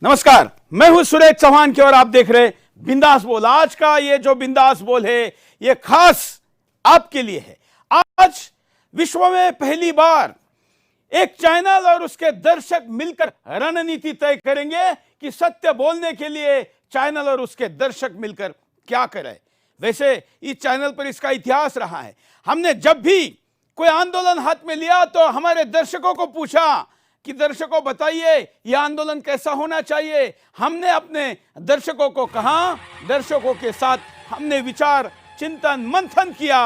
नमस्कार, मैं हूं सुरेश चौहान की और आप देख रहे बिंदास बोल। आज का ये जो बिंदास बोल है ये खास आपके लिए है। आज विश्व में पहली बार एक चैनल और उसके दर्शक मिलकर रणनीति तय करेंगे कि सत्य बोलने के लिए चैनल और उसके दर्शक मिलकर क्या करें। वैसे इस चैनल पर इसका इतिहास रहा है। हमने जब भी कोई आंदोलन हाथ में लिया तो हमारे दर्शकों को पूछा कि दर्शकों बताइए यह आंदोलन कैसा होना चाहिए। हमने अपने दर्शकों को कहा, दर्शकों के साथ हमने विचार चिंतन मंथन किया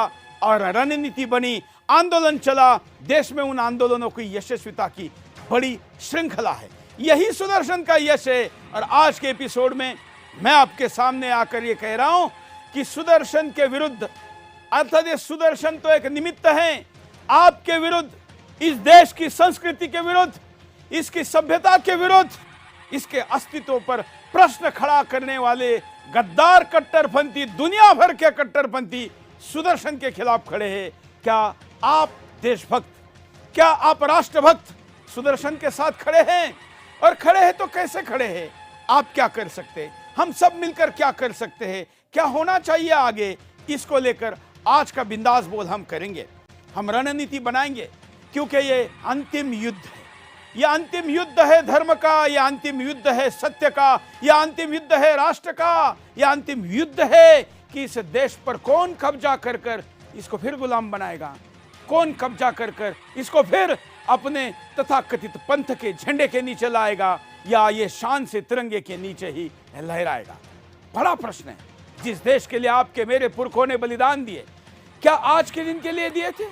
और रणनीति बनी, आंदोलन चला। देश में उन आंदोलनों की यशस्विता की बड़ी श्रृंखला है। यही सुदर्शन का यश है। और आज के एपिसोड में मैं आपके सामने आकर ये कह रहा हूं कि सुदर्शन के विरुद्ध, अर्थात ये सुदर्शन तो एक निमित्त है, आपके विरुद्ध, इस देश की संस्कृति के विरुद्ध, इसकी सभ्यता के विरुद्ध, इसके अस्तित्व पर प्रश्न खड़ा करने वाले गद्दार कट्टरपंथी, दुनिया भर के कट्टरपंथी सुदर्शन के खिलाफ खड़े हैं। क्या आप देशभक्त, क्या आप राष्ट्रभक्त सुदर्शन के साथ खड़े हैं? और खड़े हैं तो कैसे खड़े हैं? आप क्या कर सकते हैं? हम सब मिलकर क्या कर सकते हैं? क्या होना चाहिए आगे? इसको लेकर आज का बिंदास बोल हम करेंगे। हम रणनीति बनाएंगे क्योंकि ये अंतिम युद्ध है। यह अंतिम युद्ध है धर्म का, यह अंतिम युद्ध है सत्य का, यह अंतिम युद्ध है राष्ट्र का, यह अंतिम युद्ध है कि इस देश पर कौन कब्जा कर कर इसको फिर गुलाम बनाएगा, कौन कब्जा कर कर इसको फिर अपने तथाकथित पंथ के झंडे के नीचे लाएगा, या ये शान से तिरंगे के नीचे ही लहराएगा। बड़ा प्रश्न है। जिस देश के लिए आपके मेरे पुरखों ने बलिदान दिए, क्या आज के दिन के लिए दिए थे?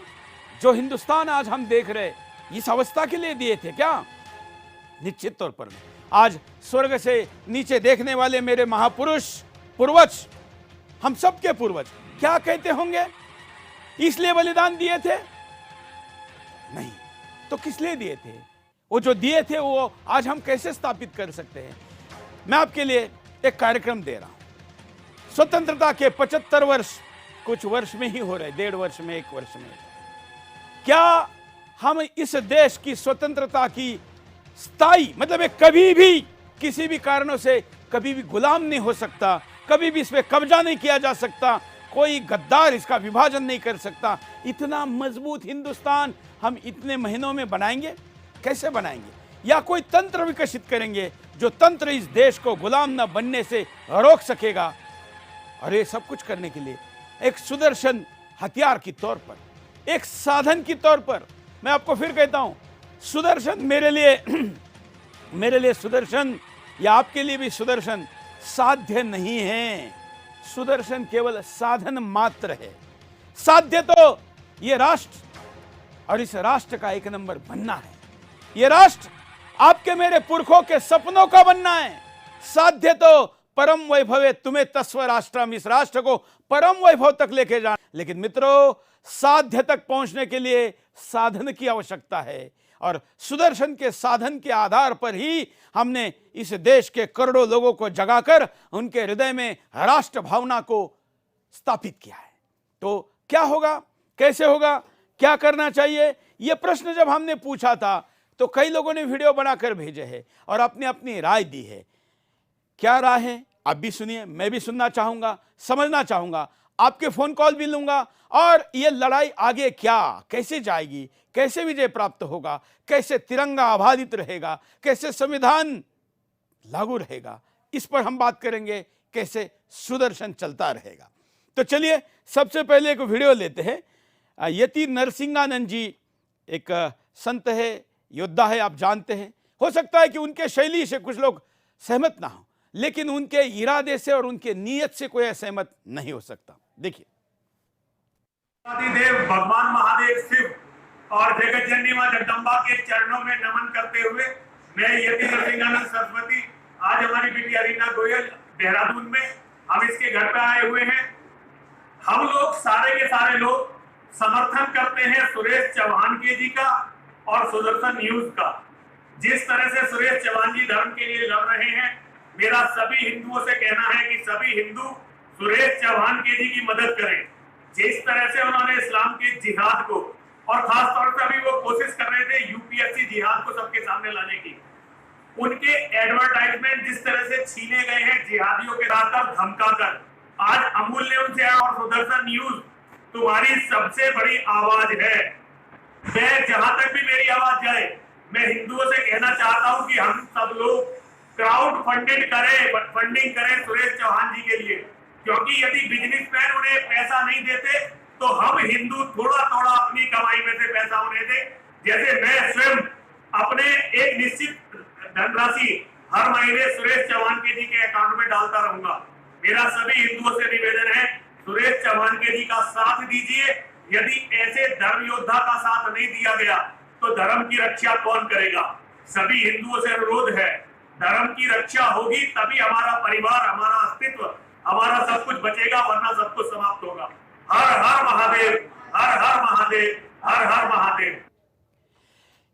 जो हिंदुस्तान आज हम देख रहे इस अवस्था के लिए दिए थे क्या? निश्चित तौर पर नहीं। आज स्वर्ग से नीचे देखने वाले मेरे महापुरुष, पूर्वज, हम सबके पूर्वज क्या कहते होंगे? इसलिए बलिदान दिए थे? नहीं, तो किस लिए दिए थे? वो जो दिए थे वो आज हम कैसे स्थापित कर सकते हैं? मैं आपके लिए एक कार्यक्रम दे रहा हूं। स्वतंत्रता के 75 वर्ष कुछ वर्ष में ही हो रहे, 1.5 वर्ष में, 1 वर्ष में। क्या हम इस देश की स्वतंत्रता की स्थायी, मतलब एक कभी भी किसी भी कारणों से कभी भी गुलाम नहीं हो सकता, कभी भी इस पे कब्जा नहीं किया जा सकता, कोई गद्दार इसका विभाजन नहीं कर सकता, इतना मजबूत हिंदुस्तान हम इतने महीनों में बनाएंगे? कैसे बनाएंगे? या कोई तंत्र विकसित करेंगे जो तंत्र इस देश को गुलाम न बनने से रोक सकेगा? और ये सब कुछ करने के लिए एक सुदर्शन हथियार की तौर पर, एक साधन की तौर पर, मैं आपको फिर कहता हूं, सुदर्शन मेरे लिए सुदर्शन, या आपके लिए भी सुदर्शन साध्य नहीं है। सुदर्शन केवल साधन मात्र है। साध्य तो ये राष्ट्र और इस राष्ट्र का एक नंबर बनना है। ये राष्ट्र आपके मेरे पुरखों के सपनों का बनना है। साध्य तो परम वैभव तुम्हें तस्व राष्ट्रम, इस राष्ट्र को परम वैभव तक लेके जाना। लेकिन मित्रों, साध्य तक पहुंचने के लिए साधन की आवश्यकता है, और सुदर्शन के साधन के आधार पर ही हमने इस देश के करोड़ों लोगों को जगाकर उनके हृदय में राष्ट्र भावना को स्थापित किया है। तो क्या होगा, कैसे होगा, क्या करना चाहिए? यह प्रश्न जब हमने पूछा था तो कई लोगों ने वीडियो बनाकर भेजे हैं और अपनी अपनी राय दी है। क्या राय है आप भी सुनिए, मैं भी सुनना चाहूंगा, समझना चाहूंगा, आपके फोन कॉल भी लूंगा। और ये लड़ाई आगे क्या, कैसे जाएगी, कैसे विजय प्राप्त होगा, कैसे तिरंगा आबादित रहेगा, कैसे संविधान लागू रहेगा, इस पर हम बात करेंगे। कैसे सुदर्शन चलता रहेगा। तो चलिए सबसे पहले एक वीडियो लेते हैं। यति नरसिंहानंद जी एक संत है, योद्धा है, आप जानते हैं। हो सकता है कि उनके शैली से कुछ लोग सहमत ना हो, लेकिन उनके इरादे से और उनके नीयत से कोई सहमत नहीं हो सकता। देखिए। देव भगवान महादेव शिव और जगत जननी मां जगदम्बा के चरणों में नमन करते हुए मैं यति नरसिंहानंद सरस्वती आज हमारी बिटिया रीना गोयल देहरादून में हम इसके घर पे आए हुए हैं। हम लोग सारे के सारे लोग समर्थन करते हैं सुरेश चौहान के जी का और सुदर्शन न्यूज का। जिस तरह से सुरेश चौहान जी धर्म के लिए लड़ रहे हैं, मेरा सभी हिंदुओं से कहना है कि सभी हिंदू सुरेश चौहान के जी की मदद करें। जिस तरह से उन्होंने इस्लाम के जिहाद को, और खास तौर पर अभी वो कोशिश कर रहे थे यूपीएससी जिहाद को सबके सामने लाने की, उनके एडवर्टाइजमेंट जिस तरह से छीने गए हैं जिहादियों के लाकर धमकाकर, आज अमूल्य उनसे और सुदर्शन न्यूज तुम्हारी सबसे बड़ी आवाज है। मैं जहां तक भी मेरी आवाज जाए, मैं हिंदुओं से कहना चाहता हूं कि हम सब लोग क्राउड फंडिंग करें सुरेश चौहान जी के लिए, क्योंकि यदि बिजनेसमैन उन्हें पैसा नहीं देते तो हम हिंदू थोड़ा थोड़ा अपनी कमाई में से पैसा उन्हें दे। जैसे मैं स्वयं अपने एक निश्चित धनराशि हर महीने सुरेश चौहान के जी के अकाउंट में डालता रहूंगा। मेरा सभी हिंदुओं से निवेदन है, सुरेश चौहान के जी का साथ दीजिए। यदि ऐसे धर्म योद्धा का साथ नहीं दिया गया तो धर्म की रक्षा कौन करेगा? सभी हिंदुओं से अनुरोध है, धर्म की रक्षा होगी तभी हमारा परिवार, हमारा अस्तित्व, हमारा सब कुछ बचेगा, वरना सब कुछ समाप्त होगा। हर हर महादेव, हर हर महादेव, हर हर महादेव।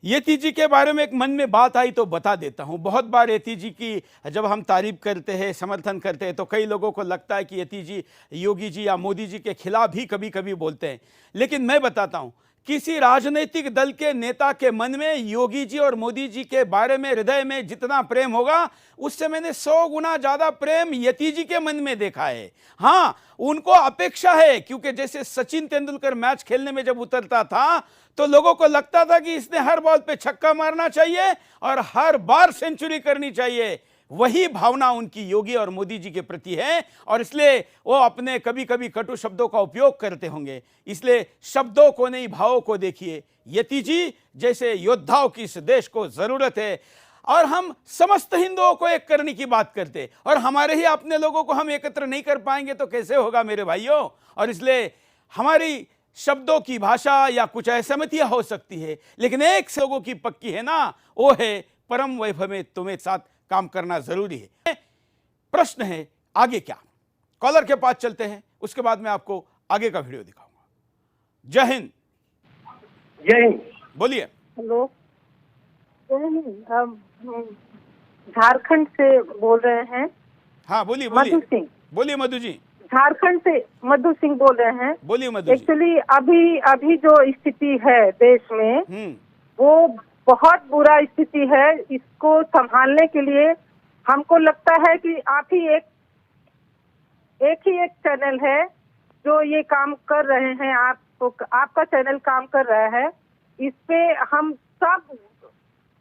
यति जी के बारे में एक मन में बात आई तो बता देता हूं। बहुत बार यति जी की जब हम तारीफ करते हैं, समर्थन करते हैं, तो कई लोगों को लगता है कि यति जी योगी जी या मोदी जी के खिलाफ भी कभी कभी बोलते हैं। लेकिन मैं बताता हूं, किसी राजनीतिक दल के नेता के मन में योगी जी और मोदी जी के बारे में हृदय में जितना प्रेम होगा, उससे मैंने 100 गुना ज्यादा प्रेम यति जी के मन में देखा है। हाँ, उनको अपेक्षा है, क्योंकि जैसे सचिन तेंदुलकर मैच खेलने में जब उतरता था तो लोगों को लगता था कि इसने हर बॉल पे छक्का मारना चाहिए और हर बार सेंचुरी करनी चाहिए। वही भावना उनकी योगी और मोदी जी के प्रति है, और इसलिए वो अपने कभी कभी कटु शब्दों का उपयोग करते होंगे। इसलिए शब्दों को नहीं, भावों को देखिए। यति जी जैसे योद्धाओं की इस देश को जरूरत है, और हम समस्त हिंदुओं को एक करने की बात करते, और हमारे ही अपने लोगों को हम एकत्र नहीं कर पाएंगे तो कैसे होगा मेरे भाइयों। और इसलिए हमारी शब्दों की भाषा या कुछ असहमतियां हो सकती है, लेकिन एक लोगों की पक्की है ना, वो है परम वैभव में तुम्हें साथ काम करना जरूरी है। प्रश्न है आगे क्या? कॉलर के पास चलते हैं, उसके बाद मैं आपको आगे का वीडियो दिखाऊंगा। जय हिंद। जय हिंद। बोलिए। हेलो, जय हिंद। हम झारखंड से बोल रहे हैं। हाँ बोलिए बोलिए। मधु सिंह। बोलिए मधु जी। झारखंड से मधु सिंह बोल रहे हैं। बोलिए मधु जी। एक्चुअली अभी जो स्थिति है देश में, वो बहुत बुरा स्थिति है। इसको संभालने के लिए हमको लगता है कि आप ही एक चैनल है जो ये काम कर रहे हैं। आपका चैनल काम कर रहा है। इस पे हम सब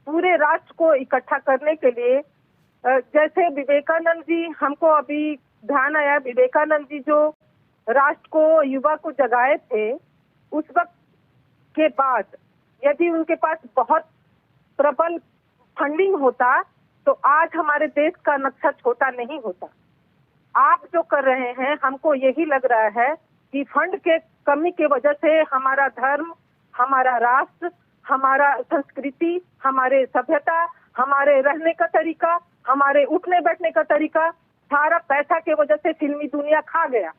पूरे राष्ट्र को इकट्ठा करने के लिए, जैसे विवेकानंद जी, हमको अभी ध्यान आया, विवेकानंद जी जो राष्ट्र को, युवा को जगाए थे, उस वक्त के बाद यदि उनके पास बहुत प्रबल फंडिंग होता तो आज हमारे देश का नक्शा छोटा नहीं होता। आप जो कर रहे हैं, हमको यही लग रहा है कि फंड के कमी के वजह से हमारा धर्म, हमारा राष्ट्र, हमारा संस्कृति, हमारे सभ्यता, हमारे रहने का तरीका, हमारे उठने बैठने का तरीका, सारा पैसा के वजह से फिल्मी दुनिया खा गया।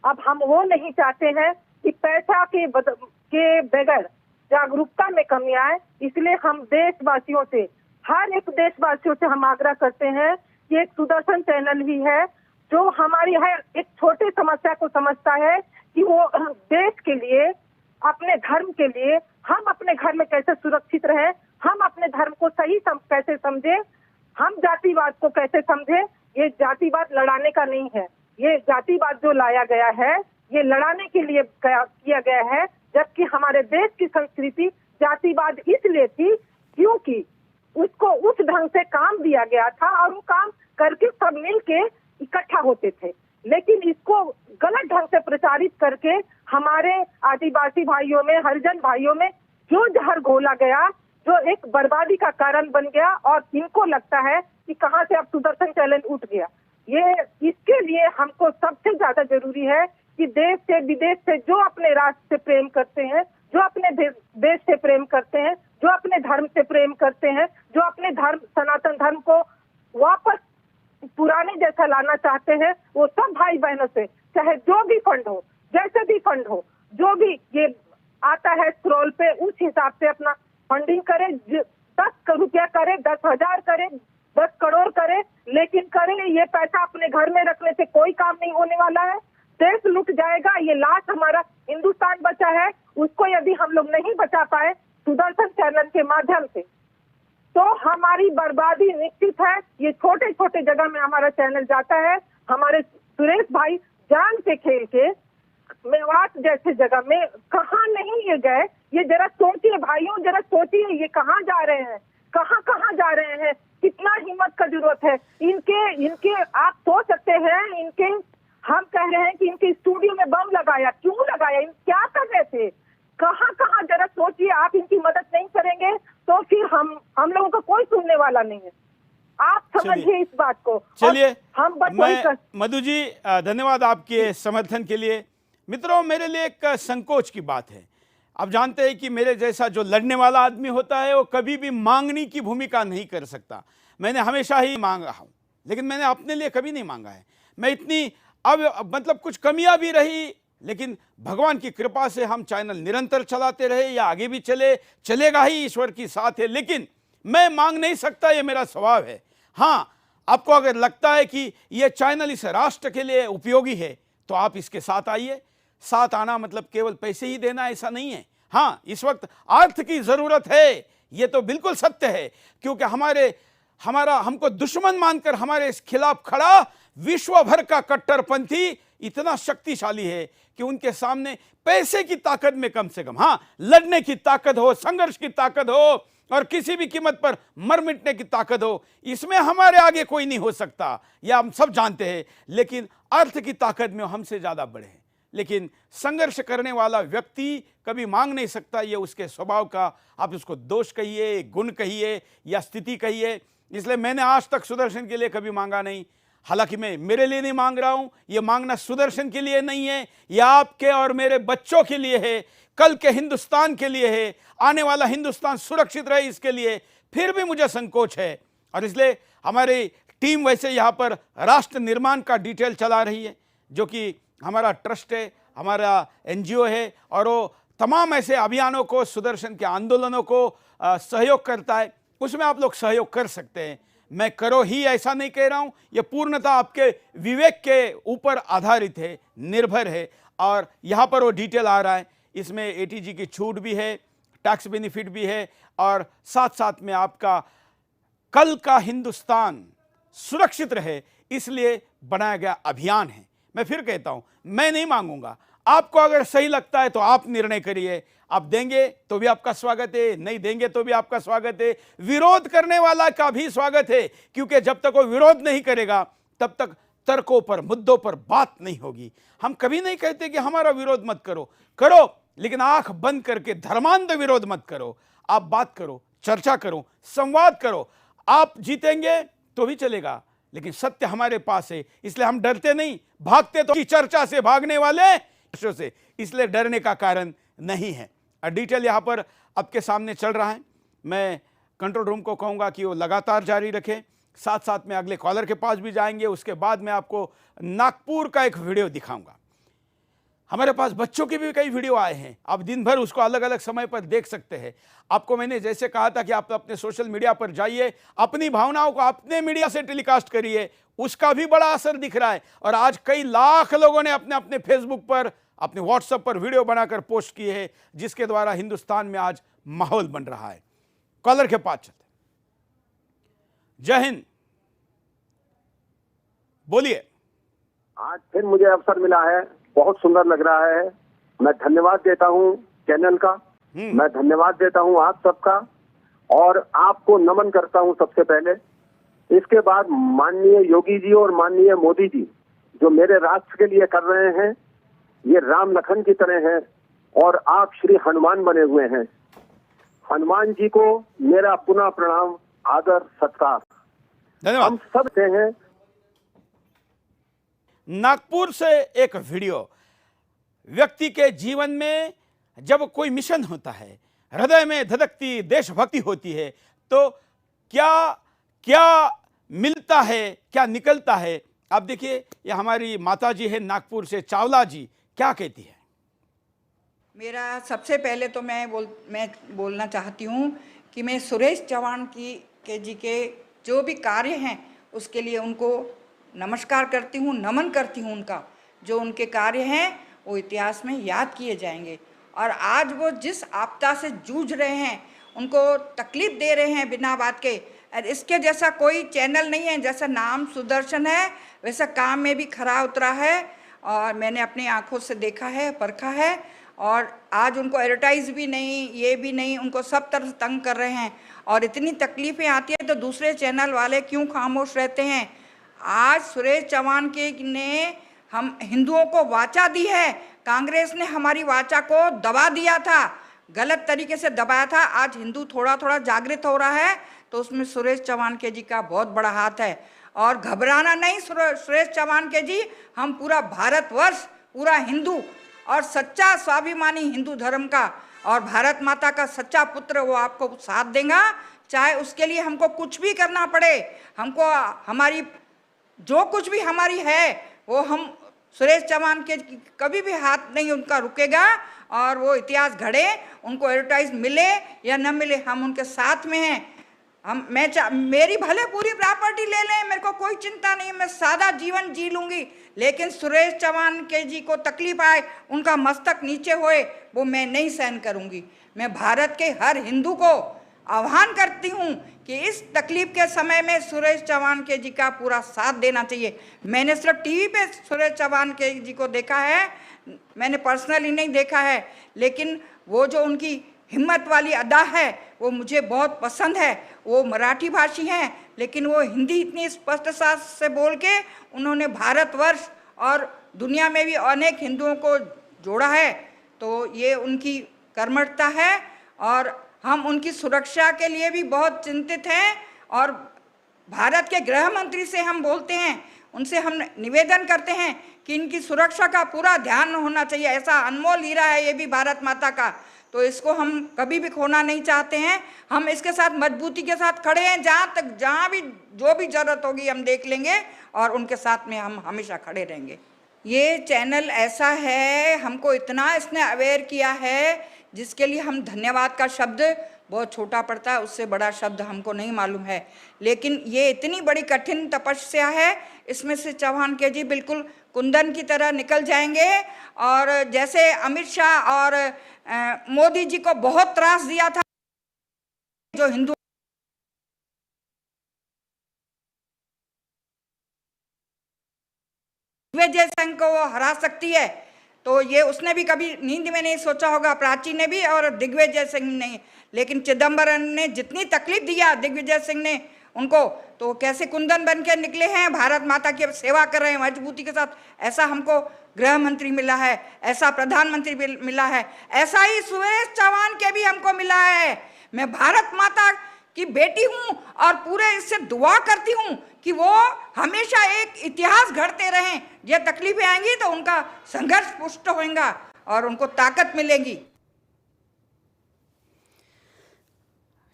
अब हम वो नहीं चाहते हैं कि पैसा के बगैर जागरूकता में कमी आए। इसलिए हम देशवासियों से, हर एक देशवासियों से हम आग्रह करते हैं कि एक सुदर्शन चैनल ही है जो हमारी हर एक छोटी समस्या को समझता है कि वो देश के लिए, अपने धर्म के लिए, हम अपने घर में कैसे सुरक्षित रहे, हम अपने धर्म को सही कैसे समझे, हम जातिवाद को कैसे समझे। ये जातिवाद लड़ाने का नहीं है। ये जातिवाद जो लाया गया है, ये लड़ाने के लिए किया गया है। जबकि हमारे देश की संस्कृति जातिवाद इसलिए थी क्योंकि उसको उस ढंग से काम दिया गया था और वो काम करके सब मिल के इकट्ठा होते थे। लेकिन इसको गलत ढंग से प्रचारित करके हमारे आदिवासी भाइयों में, हरिजन भाइयों में जो जहर घोला गया, जो एक बर्बादी का कारण बन गया, और इनको लगता है कि कहां से अब सुदर्शन चैनल उठ गया। ये इसके लिए हमको सबसे ज्यादा जरूरी है कि देश से विदेश से जो अपने राष्ट्र से प्रेम करते हैं, जो अपने देश से प्रेम करते हैं, जो अपने धर्म से प्रेम करते हैं, जो अपने धर्म, सनातन धर्म को वापस पुराने जैसा लाना चाहते हैं, वो सब भाई बहनों से, चाहे जो भी फंड हो, जैसे भी फंड हो, जो भी ये आता है स्क्रॉल पे, उस हिसाब से अपना फंडिंग करे। 10 रुपया करे, 10,000 करे, 10 करोड़ करे, लेकिन करे। ये पैसा अपने घर में रखने से कोई काम नहीं होने वाला है। देश लुट जाएगा। ये लास्ट हमारा हिंदुस्तान बचा है, उसको यदि हम लोग नहीं बचा पाए सुदर्शन चैनल के माध्यम से, तो हमारी बर्बादी निश्चित है। ये छोटे छोटे जगह में हमारा चैनल जाता है। हमारे सुरेश भाई जान से खेल के मेवात जैसे जगह में कहाँ नहीं ये गए। ये जरा सोचिए भाइयों, जरा सोचिए ये कहाँ जा रहे हैं, कहाँ कहाँ जा रहे हैं। कितना हिम्मत का जरूरत है इनके आप सोच सकते हैं। इनके हम कह रहे हैं कि इनके स्टूडियो में बम लगाया, क्यों लगाया, क्या कर रहे थे, कहाँ कहाँ, जरा सोचिए। आप इनकी मदद नहीं करेंगे तो फिर हम लोगों का कोई सुनने वाला नहीं है। आप समझिए इस बात को। चलिए, हम बस वही मधु जी धन्यवाद आपके समर्थन के लिए। मित्रों, मेरे लिए एक संकोच की बात है। आप जानते हैं कि मेरे जैसा जो लड़ने वाला आदमी होता है वो कभी भी मांगने की भूमिका नहीं कर सकता। मैंने हमेशा ही मांगा हूं, लेकिन मैंने अपने लिए कभी नहीं मांगा है। मैं इतनी अब मतलब कुछ कमियां भी रही, लेकिन भगवान की कृपा से हम चैनल निरंतर चलाते रहे, या आगे भी चलेगा ही, ईश्वर की साथ है। लेकिन मैं मांग नहीं सकता, ये मेरा स्वभाव है। हाँ, आपको अगर लगता है कि ये चैनल इस राष्ट्र के लिए उपयोगी है तो आप इसके साथ आइए। साथ आना मतलब केवल पैसे ही देना ऐसा नहीं है। हाँ, इस वक्त अर्थ की जरूरत है, ये तो बिल्कुल सत्य है, क्योंकि हमको दुश्मन मानकर हमारे खिलाफ खड़ा विश्व भर का कट्टरपंथी इतना शक्तिशाली है कि उनके सामने पैसे की ताकत में कम से कम, हाँ, लड़ने की ताकत हो, संघर्ष की ताकत हो और किसी भी कीमत पर मर मिटने की ताकत हो, इसमें हमारे आगे कोई नहीं हो सकता, यह हम सब जानते हैं। लेकिन अर्थ की ताकत में हमसे ज्यादा बड़े हैं। लेकिन संघर्ष करने वाला व्यक्ति कभी मांग नहीं सकता, ये उसके स्वभाव का, आप उसको दोष कहिए, गुण कहिए या स्थिति कहिए। इसलिए मैंने आज तक सुदर्शन के लिए कभी मांगा नहीं। हालांकि मैं मेरे लिए नहीं मांग रहा हूं, ये मांगना सुदर्शन के लिए नहीं है, यह आपके और मेरे बच्चों के लिए है, कल के हिंदुस्तान के लिए है, आने वाला हिंदुस्तान सुरक्षित रहे इसके लिए। फिर भी मुझे संकोच है और इसलिए हमारी टीम वैसे यहाँ पर राष्ट्र निर्माण का डिटेल चला रही है, जो कि हमारा ट्रस्ट है, हमारा एनजीओ है, और वो तमाम ऐसे अभियानों को, सुदर्शन के आंदोलनों को सहयोग करता है। उसमें आप लोग सहयोग कर सकते हैं। मैं करो ही ऐसा नहीं कह रहा हूं, यह पूर्णतः आपके विवेक के ऊपर आधारित है, निर्भर है। और यहाँ पर वो डिटेल आ रहा है, इसमें एटीजी की छूट भी है, टैक्स बेनिफिट भी है, और साथ साथ में आपका कल का हिंदुस्तान सुरक्षित रहे इसलिए बनाया गया अभियान है। मैं फिर कहता हूं, मैं नहीं मांगूंगा। आपको अगर सही लगता है तो आप निर्णय करिए। आप देंगे तो भी आपका स्वागत है, नहीं देंगे तो भी आपका स्वागत है। विरोध करने वाला का भी स्वागत है, क्योंकि जब तक वो विरोध नहीं करेगा तब तक तर्कों पर, मुद्दों पर बात नहीं होगी। हम कभी नहीं कहते कि हमारा विरोध मत करो, करो, लेकिन आंख बंद करके धर्मांध विरोध मत करो। आप बात करो, चर्चा करो, संवाद करो। आप जीतेंगे तो भी चलेगा, लेकिन सत्य हमारे पास है, इसलिए हम डरते नहीं। भागते तो चर्चा से भागने वाले से, इसलिए डरने का कारण नहीं है। डिटेल यहां पर आपके सामने चल रहा है। मैं कंट्रोल रूम को कहूंगा कि वो लगातार जारी रखें। साथ साथ में अगले कॉलर के पास भी जाएंगे। उसके बाद मैं आपको नागपुर का एक वीडियो दिखाऊंगा। हमारे पास बच्चों के भी कई वीडियो आए हैं, आप दिन भर उसको अलग अलग समय पर देख सकते हैं। आपको मैंने जैसे कहा था कि आप अपने सोशल मीडिया पर जाइए, अपनी भावनाओं को अपने मीडिया से टेलीकास्ट करिए, उसका भी बड़ा असर दिख रहा है। और आज कई लाख लोगों ने अपने अपने फेसबुक पर, अपने व्हाट्सएप पर वीडियो बनाकर पोस्ट किए हैं, जिसके द्वारा हिंदुस्तान में आज माहौल बन रहा है। कॉलर के पास चलते। जय हिंद, बोलिए। आज फिर मुझे अवसर मिला है, बहुत सुंदर लग रहा है। मैं धन्यवाद देता हूं चैनल का, मैं धन्यवाद देता हूं आप सबका, और आपको नमन करता हूं सबसे पहले। इसके बाद माननीय योगी जी और माननीय मोदी जी जो मेरे राष्ट्र के लिए कर रहे हैं, ये राम लखन की तरह हैं, और आप श्री हनुमान बने हुए हैं। हनुमान जी को मेरा पुनः प्रणाम, आदर, सत्कार। धन्यवाद। हम सब हैं। नागपुर से एक वीडियो। व्यक्ति के जीवन में जब कोई मिशन होता है, हृदय में धधकती देशभक्ति होती है, तो क्या क्या मिलता है, क्या निकलता है। आप देखिए, ये हमारी माता जी है नागपुर से, चावला जी, क्या कहती है। मेरा सबसे पहले तो मैं बोलना चाहती हूँ कि मैं सुरेश चौहान जी के जो भी कार्य हैं उसके लिए उनको नमस्कार करती हूँ, नमन करती हूँ। उनका जो उनके कार्य हैं वो इतिहास में याद किए जाएंगे। और आज वो जिस आपदा से जूझ रहे हैं उनको तकलीफ दे रहे हैं बिना बात के। और इसके जैसा कोई चैनल नहीं है, जैसा नाम सुदर्शन है वैसा काम में भी खरा उतरा है। और मैंने अपनी आंखों से देखा है, परखा है। और आज उनको एडवर्टाइज भी नहीं, ये भी नहीं, उनको सब तरह तंग कर रहे हैं। और इतनी तकलीफें आती है तो दूसरे चैनल वाले क्यों खामोश रहते हैं। आज सुरेश चौहान के ने हम हिंदुओं को वाचा दी है, कांग्रेस ने हमारी वाचा को दबा दिया था, गलत तरीके से दबाया था। आज हिंदू थोड़ा थोड़ा जागृत हो रहा है तो उसमें सुरेश चौहान के जी का बहुत बड़ा हाथ है। और घबराना नहीं सुरेश चौहान के जी, हम पूरा भारतवर्ष, पूरा हिंदू और सच्चा स्वाभिमानी हिंदू धर्म का और भारत माता का सच्चा पुत्र वो आपको साथ देगा, चाहे उसके लिए हमको कुछ भी करना पड़े। हमको हमारी जो कुछ भी हमारी है वो हम सुरेश चौहान के कभी भी हाथ नहीं उनका रुकेगा। और वो इतिहास घड़े, उनको एडवर्टाइज मिले या न मिले, हम उनके साथ में हैं। मेरी भले पूरी प्रॉपर्टी ले लें, मेरे को कोई चिंता नहीं, मैं सादा जीवन जी लूंगी, लेकिन सुरेश चौहान के जी को तकलीफ आए, उनका मस्तक नीचे होए, वो मैं नहीं सहन करूंगी। मैं भारत के हर हिंदू को आह्वान करती हूँ कि इस तकलीफ के समय में सुरेश चौहान के जी का पूरा साथ देना चाहिए। मैंने सिर्फ टीवी पे सुरेश चौहान के जी को देखा है, मैंने पर्सनली नहीं देखा है, लेकिन वो जो उनकी हिम्मत वाली अदा है वो मुझे बहुत पसंद है। वो मराठी भाषी हैं, लेकिन वो हिंदी इतनी स्पष्टता से बोल के उन्होंने भारतवर्ष और दुनिया में भी अनेक हिंदुओं को जोड़ा है। तो ये उनकी कर्मठता है और हम उनकी सुरक्षा के लिए भी बहुत चिंतित हैं। और भारत के गृह मंत्री से हम बोलते हैं, उनसे हम निवेदन करते हैं कि इनकी सुरक्षा का पूरा ध्यान होना चाहिए। ऐसा अनमोल हीरा है ये भी भारत माता का, तो इसको हम कभी भी खोना नहीं चाहते हैं। हम इसके साथ मजबूती के साथ खड़े हैं, जहाँ भी जो भी जरूरत होगी हम देख लेंगे और उनके साथ में हम हमेशा खड़े रहेंगे। ये चैनल ऐसा है, हमको इतना इसने अवेयर किया है जिसके लिए हम धन्यवाद का शब्द बहुत छोटा पड़ता है, उससे बड़ा शब्द हमको नहीं मालूम है। लेकिन ये इतनी बड़ी कठिन तपस्या है, इसमें से चौहान के जी बिल्कुल कुंदन की तरह निकल जाएंगे। और जैसे अमित शाह और मोदी जी को बहुत त्रास दिया था जो हिंदू दिग्विजय सिंह को वो हरा सकती है, तो ये उसने भी कभी नींद में नहीं सोचा होगा, प्राची ने भी और दिग्विजय सिंह ने। लेकिन चिदम्बरम ने जितनी तकलीफ दिया दिग्विजय सिंह ने उनको, तो कैसे कुंदन बन के निकले हैं, भारत माता की सेवा कर रहे हैं मजबूती के साथ। ऐसा हमको गृह मंत्री मिला है, ऐसा प्रधानमंत्री मिला है, ऐसा ही सुरेश चौहान के भी हमको मिला है। मैं भारत माता की बेटी हूं और पूरे इससे दुआ करती हूं कि वो हमेशा एक इतिहास घड़ते रहें। ये तकलीफें आएंगी तो उनका संघर्ष पुष्ट होगा और उनको ताकत मिलेगी।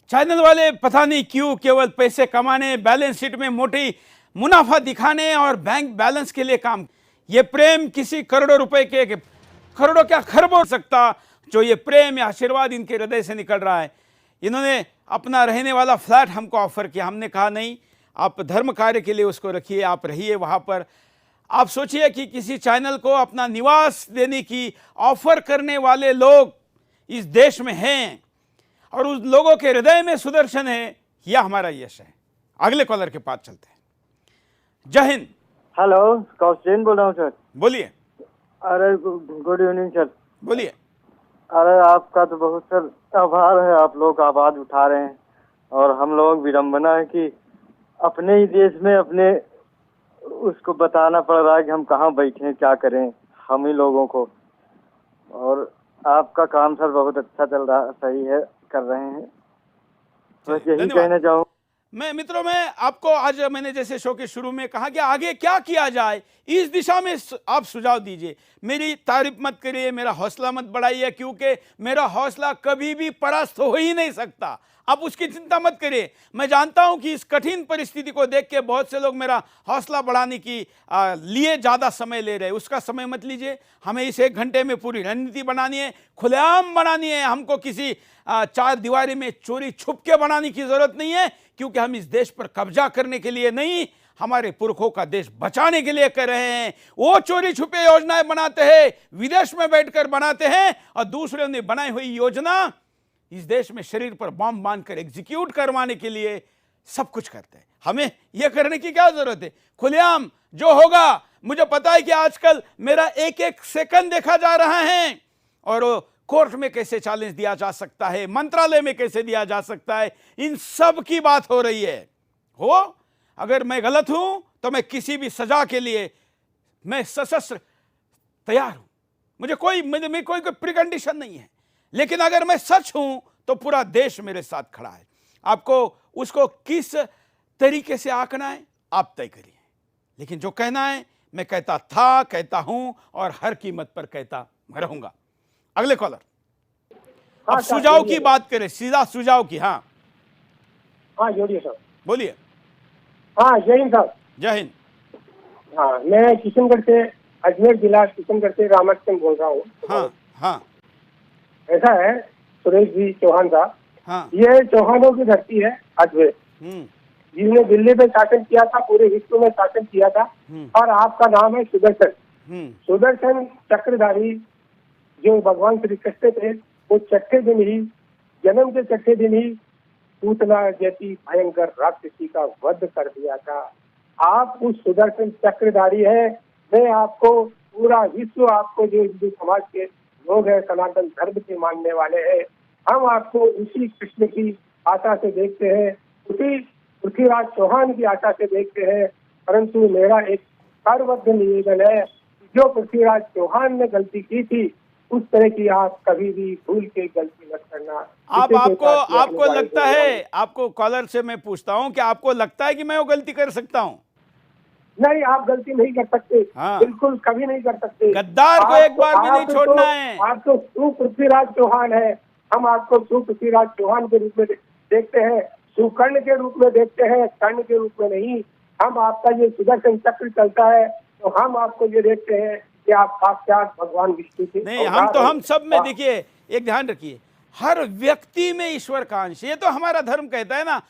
चैनल वाले पता नहीं क्यों केवल पैसे कमाने, बैलेंस शीट में मोटी मुनाफा दिखाने और बैंक बैलेंस के लिए काम। ये प्रेम किसी करोड़ों रुपए के, करोड़ों क्या खरबों हो सकता, जो ये प्रेम या आशीर्वाद इनके हृदय से निकल रहा है। इन्होंने अपना रहने वाला फ्लैट हमको ऑफर किया, हमने कहा नहीं, आप धर्म कार्य के लिए उसको रखिए, आप रहिए वहाँ पर। आप सोचिए कि किसी चैनल को अपना निवास देने की ऑफर करने वाले लोग इस देश में हैं और उस लोगों के हृदय में सुदर्शन है, यह हमारा यश है। अगले कॉलर के पास चलते हैं। जय हिंद। हेलो, कौशिक बोल रहा हूँ सर। बोलिए। अरे गुड इवनिंग सर। बोलिए। अरे आपका तो बहुत सर आभार है, आप लोग आवाज उठा रहे हैं और हम लोग विडम्बना है कि अपने ही देश में अपने उसको बताना पड़ रहा है कि हम कहाँ बैठे, क्या करें हम ही लोगों को। और आपका काम सर बहुत अच्छा चल रहा, सही है, कर रहे हैं, बस यही कहना चाहूँ। मैं मित्रों, मैं आपको आज मैंने जैसे शो के शुरू में कहा कि आगे क्या किया जाए इस दिशा में आप सुझाव दीजिए। मेरी तारीफ मत करिए, मेरा हौसला मत बढ़ाइए, क्योंकि मेरा हौसला कभी भी परास्त हो ही नहीं सकता। आप उसकी चिंता मत करिए। मैं जानता हूं कि इस कठिन परिस्थिति को देख के बहुत से लोग मेरा हौसला बढ़ाने की लिए ज़्यादा समय ले रहे हैं। उसका समय मत लीजिए। हमें इस 1 घंटे में पूरी रणनीति बनानी है, खुलेआम बनानी है। हमको किसी 4 दीवारी में चोरी छुप के बनाने की जरूरत नहीं है, क्योंकि हम इस देश पर कब्जा करने के लिए नहीं, हमारे पुरखों का देश बचाने के लिए कर रहे हैं। वो चोरी छुपे योजनाएं बनाते हैं, विदेश में बैठकर बनाते हैं, और दूसरे ने बनाई हुई योजना इस देश में शरीर पर बॉम्ब बांधकर एग्जीक्यूट करवाने के लिए सब कुछ करते हैं। हमें यह करने की क्या जरूरत है? खुलेआम जो होगा, मुझे पता है कि आजकल मेरा एक एक सेकंड देखा जा रहा है, और कोर्ट में कैसे चैलेंज दिया जा सकता है, मंत्रालय में कैसे दिया जा सकता है, इन सब की बात हो रही है। अगर मैं गलत हूं तो मैं किसी भी सजा के लिए मैं सशस्त्र तैयार हूं, मुझे कोई प्रीकंडीशन नहीं है। लेकिन अगर मैं सच हूं तो पूरा देश मेरे साथ खड़ा है। आपको उसको किस तरीके से आंकना है आप तय करिए, लेकिन जो कहना है मैं कहता था, कहता हूं और हर कीमत पर कहता रहूंगा। अगले कॉलर। अब सुझाव की बात करें, सीधा सुझाव की। हाँ जोड़िए सर। बोलिए। जय हिंद साहब। जय हिंद। मैं किशनगढ़ से, अजमेर जिला किशनगढ़ से रामचंद्र बोल रहा हूँ। हाँ ऐसा है सुरेश जी चौहान साहब, हाँ, ये चौहानों की धरती है अजमेर, जिसने दिल्ली में शासन किया था, पूरे विश्व में शासन किया था। और आपका नाम है सुदर्शन। सुदर्शन चक्रधारी जो भगवान श्री कृष्ण थे, वो छठे दिन ही, जन्म के छठे दिन ही पूतना जैसी भयंकर राक्षसी का वध कर दिया था। आप उस सुदर्शन चक्रधारी है। मैं आपको, पूरा विश्व आपको, जो हिंदू समाज के लोग हैं, सनातन धर्म के मानने वाले हैं, हम आपको उसी कृष्ण की आशा से देखते हैं, उसी पृथ्वीराज चौहान की आशा से देखते हैं। परंतु मेरा एक सर्वबद्ध निवेदन है, जो पृथ्वीराज चौहान ने गलती की थी, उस तरह की आप कभी भी भूल के गलती मत करना। आपको लगता है, आपको कॉलर से मैं पूछता हूं कि आपको लगता है कि मैं वो गलती कर सकता हूं? नहीं, आप गलती नहीं कर सकते। बिल्कुल कभी नहीं कर सकते। गद्दार को एक बार भी नहीं छोड़ना है। आप तो सुपृथ्वीराज चौहान है, हम आपको सुपृथ्वीराज चौहान के रूप में देखते हैं, सुकर्ण के रूप में देखते हैं, कर्ण के रूप में नहीं। हम आपका ये सुदर्शन चक्र चलता है तो हम आपको ये देखते हैं कि आप साक्षात भगवान विष्णु के नहीं। हम सब में, देखिए एक ध्यान रखिए, हर व्यक्ति में ईश्वर का अंश, ये तो हमारा धर्म कहता है ना।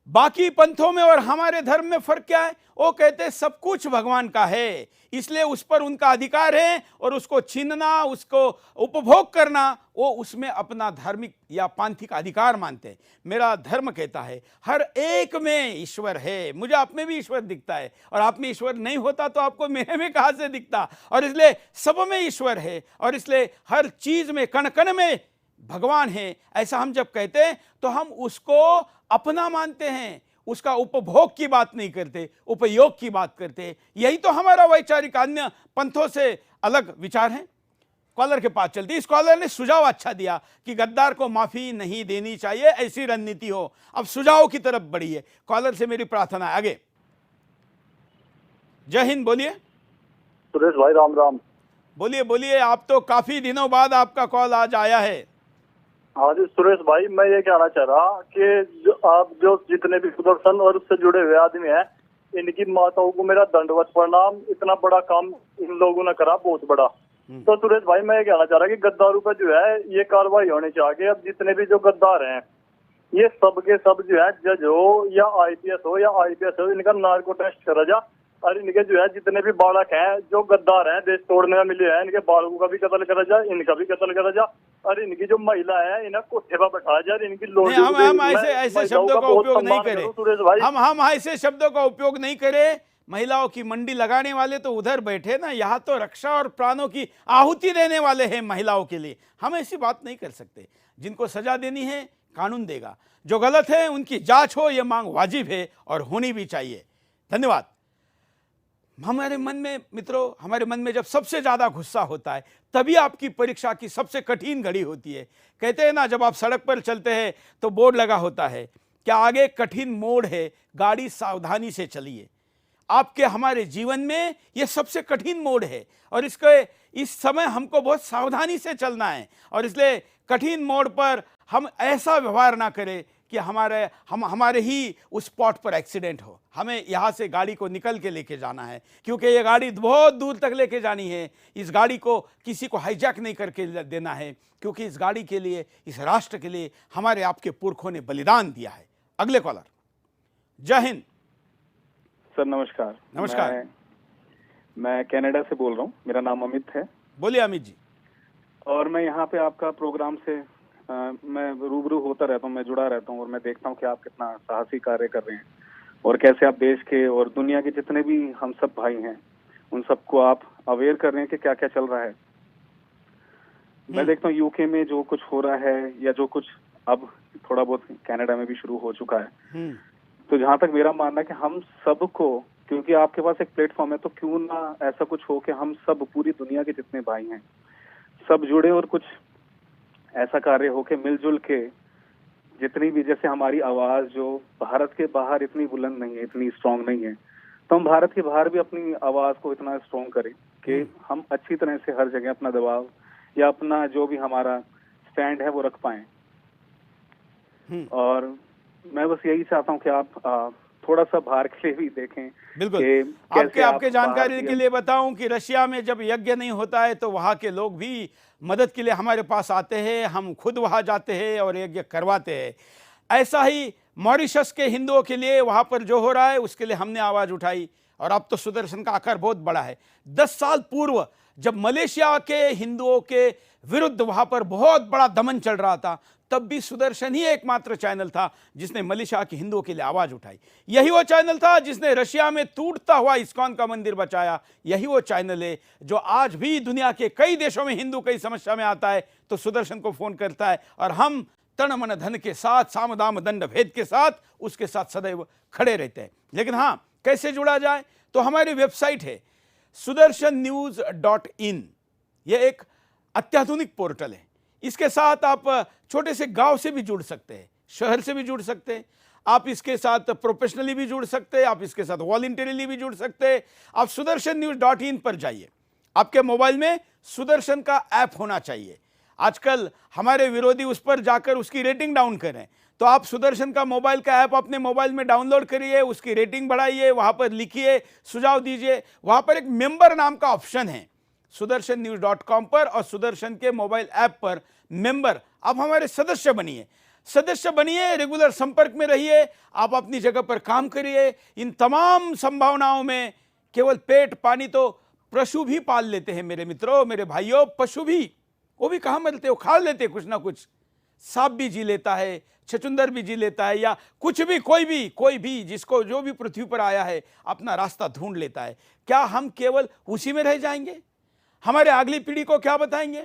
बाकी पंथों में और हमारे धर्म में फर्क क्या है? वो कहते हैं सब कुछ भगवान का है, इसलिए उस पर उनका अधिकार है, और उसको छीनना, उसको उपभोग करना, वो उसमें अपना धार्मिक या पांथिक अधिकार मानते हैं। मेरा धर्म कहता है हर एक में ईश्वर है। मुझे आप में भी ईश्वर दिखता है, और आप में ईश्वर नहीं होता तो आपको मेरे में कहां से दिखता? और इसलिए सब में ईश्वर है, और इसलिए हर चीज में, कण कण में भगवान है। ऐसा हम जब कहते हैं तो हम उसको अपना मानते हैं, उसका उपभोग की बात नहीं करते, उपयोग की बात करते। यही तो हमारा वैचारिक, अन्य पंथों से अलग विचार है। कॉलर के पास चलते। इस कॉलर ने सुझाव अच्छा दिया कि गद्दार को माफी नहीं देनी चाहिए, ऐसी रणनीति हो। अब सुझाव की तरफ बढ़िए। कॉलर से मेरी प्रार्थना है, आगे। जय हिंद। बोलिए सुरेश भाई। राम राम। बोलिए। आप तो काफी दिनों बाद आपका कॉल आज आया है। हाँ जी सुरेश भाई, मैं ये कहना चाह रहा कि आप जो जितने भी सुदर्शन और उससे जुड़े हुए आदमी हैं, इनकी माताओं को मेरा दंडवत प्रणाम। इतना बड़ा काम इन लोगों ने करा, बहुत बड़ा। तो सुरेश भाई, मैं ये कहना चाह रहा कि गद्दारों पर जो है ये कार्रवाई होनी चाहिए। अब जितने भी जो गद्दार हैं, ये सब के सब जो है, जज हो या IPS हो या IPS हो, इनका नार्को टेस्ट करा जा। और इनके जो है जितने भी बालक हैं जो गद्दार हैं, देश तोड़ने में मिले हैं, इनके बालकों का भी कत्ल करा जाए, इनका भी कत्ल करा जाए। और इनकी जो महिला है, इन्हें कोठे पर बैठाया जाए। इनकी हम ऐसे शब्दों का उपयोग नहीं करें सुरेश भाई। हम ऐसे शब्दों का उपयोग नहीं करें। महिलाओं की मंडी लगाने वाले तो उधर बैठे ना, यहाँ तो रक्षा और प्राणों की आहुति देने वाले हैं महिलाओं के लिए। हम ऐसी बात नहीं कर सकते। जिनको सजा देनी है कानून देगा, जो गलत है उनकी जांच हो, यह मांग वाजिब है और होनी भी चाहिए। धन्यवाद। हमारे मन में मित्रों, हमारे मन में जब सबसे ज्यादा गुस्सा होता है, तभी आपकी परीक्षा की सबसे कठिन घड़ी होती है। कहते हैं ना, जब आप सड़क पर चलते हैं तो बोर्ड लगा होता है, क्या आगे कठिन मोड़ है, गाड़ी सावधानी से चलिए। आपके हमारे जीवन में यह सबसे कठिन मोड़ है, और इस समय हमको बहुत सावधानी से चलना है। और इसलिए कठिन मोड़ पर हम ऐसा व्यवहार ना करें कि हमारे ही उस स्पॉट पर एक्सीडेंट हो। हमें यहाँ से गाड़ी को निकल के लेके जाना है, क्योंकि ये गाड़ी बहुत दूर तक लेके जानी है। इस गाड़ी को किसी को हाईजैक नहीं करके देना है, क्योंकि इस गाड़ी के लिए, इस राष्ट्र के लिए हमारे आपके पुरखों ने बलिदान दिया है। अगले कॉलर। जय हिंद सर। नमस्कार। नमस्कार। मैं कनाडा से बोल रहा हूँ, मेरा नाम अमित है। बोलिए अमित जी। और मैं यहाँ पे आपका प्रोग्राम से मैं रूबरू होता रहता हूँ, मैं जुड़ा रहता हूँ और मैं देखता हूँ कि आप कितना साहसी कार्य कर रहे हैं और कैसे आप देश के और दुनिया के जितने भी हम सब भाई हैं उन सबको आप अवेयर कर रहे हैं कि क्या क्या चल रहा है। मैं देखता हूँ यूके में जो कुछ हो रहा है या जो कुछ अब थोड़ा बहुत कनाडा में भी शुरू हो चुका है, तो जहां तक मेरा मानना है कि हम सबको, क्योंकि आपके पास एक प्लेटफॉर्म है, तो क्यों ना ऐसा कुछ हो कि हम सब पूरी दुनिया के जितने भाई हैं सब जुड़े और कुछ ऐसा कार्य हो के मिलजुल के जितनी भी, जैसे हमारी आवाज जो भारत के बाहर इतनी बुलंद नहीं है, इतनी स्ट्रांग नहीं है, तो हम भारत के बाहर भी अपनी आवाज को इतना स्ट्रांग करें कि हम अच्छी तरह से हर जगह अपना दबाव या अपना जो भी हमारा स्टैंड है वो रख पाएं। और मैं बस यही चाहता हूं कि आप थोड़ा सा बाहर के लिए भी देखें। बिल्कुल। आपके जानकारी के लिए बताऊं कि रशिया में जब यज्ञ नहीं होता है तो वहां के लोग भी मदद के लिए हमारे पास आते हैं, हम खुद वहां जाते हैं और यज्ञ करवाते हैं। ऐसा ही मॉरिशस के हिंदुओं के लिए वहां पर जो हो रहा है उसके लिए हमने आवाज उठाई और अब तो सुदर्शन का आकार बहुत बड़ा है। 10 साल पूर्व जब मलेशिया के हिंदुओं के विरुद्ध वहां पर बहुत बड़ा दमन चल रहा था, तब भी सुदर्शन ही एकमात्र चैनल था जिसने मलेशिया के हिंदुओं के लिए आवाज उठाई। यही वो चैनल था जिसने रशिया में टूटता हुआ इस्कॉन का मंदिर बचाया। यही वो चैनल है जो आज भी दुनिया के कई देशों में हिंदू कई समस्या में आता है तो सुदर्शन को फोन करता है और हम तन मन धन के साथ, साम दाम दंड भेद के साथ उसके साथ सदैव खड़े रहते हैं। लेकिन हाँ, कैसे जुड़ा जाए? तो हमारी वेबसाइट है sudarshannews.in। यह एक अत्याधुनिक पोर्टल है। इसके साथ आप छोटे से गांव से भी जुड़ सकते हैं, शहर से भी जुड़ सकते हैं, आप इसके साथ प्रोफेशनली भी जुड़ सकते हैं, आप इसके साथ वॉलंटरीली भी जुड़ सकते हैं। आप sudarshannews.in पर जाइए। आपके मोबाइल में सुदर्शन का ऐप होना चाहिए। आजकल हमारे विरोधी उस पर जाकर उसकी रेटिंग डाउन करें, तो आप सुदर्शन का मोबाइल का ऐप अपने मोबाइल में डाउनलोड करिए, उसकी रेटिंग बढ़ाइए, वहां पर लिखिए, सुझाव दीजिए। वहां पर एक मेंबर नाम का ऑप्शन है sudarshannews.com पर और सुदर्शन के मोबाइल ऐप पर मेंबर, आप हमारे सदस्य बनिए, रेगुलर संपर्क में रहिए। आप अपनी जगह पर काम करिए। इन तमाम संभावनाओं में केवल पेट पानी तो पशु भी पाल लेते हैं मेरे मित्रों, मेरे भाइयों। पशु भी, वो भी कहाँ मरते हो, खा लेते कुछ ना कुछ। सांप भी जी लेता है, छचुंदर भी जी लेता है, या कुछ भी, कोई भी जिसको जो भी पृथ्वी पर आया है अपना रास्ता ढूंढ लेता है। क्या हम केवल उसी में रह जाएंगे? हमारे अगली पीढ़ी को क्या बताएंगे?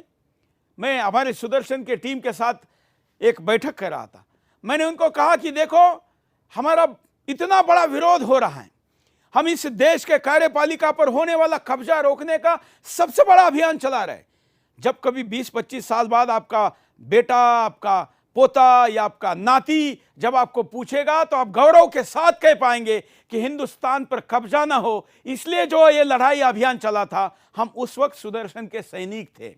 मैं हमारे सुदर्शन के टीम के साथ एक बैठक कर रहा था। मैंने उनको कहा कि देखो, हमारा इतना बड़ा विरोध हो रहा है, हम इस देश के कार्यपालिका पर होने वाला कब्जा रोकने का सबसे बड़ा अभियान चला रहे। जब कभी 20-25 साल बाद आपका बेटा, आपका पोता या आपका नाती जब आपको पूछेगा तो आप गौरव के साथ कह पाएंगे कि हिंदुस्तान पर कब्जा ना हो, इसलिए जो ये लड़ाई अभियान चला था, हम उस वक्त सुदर्शन के सैनिक थे।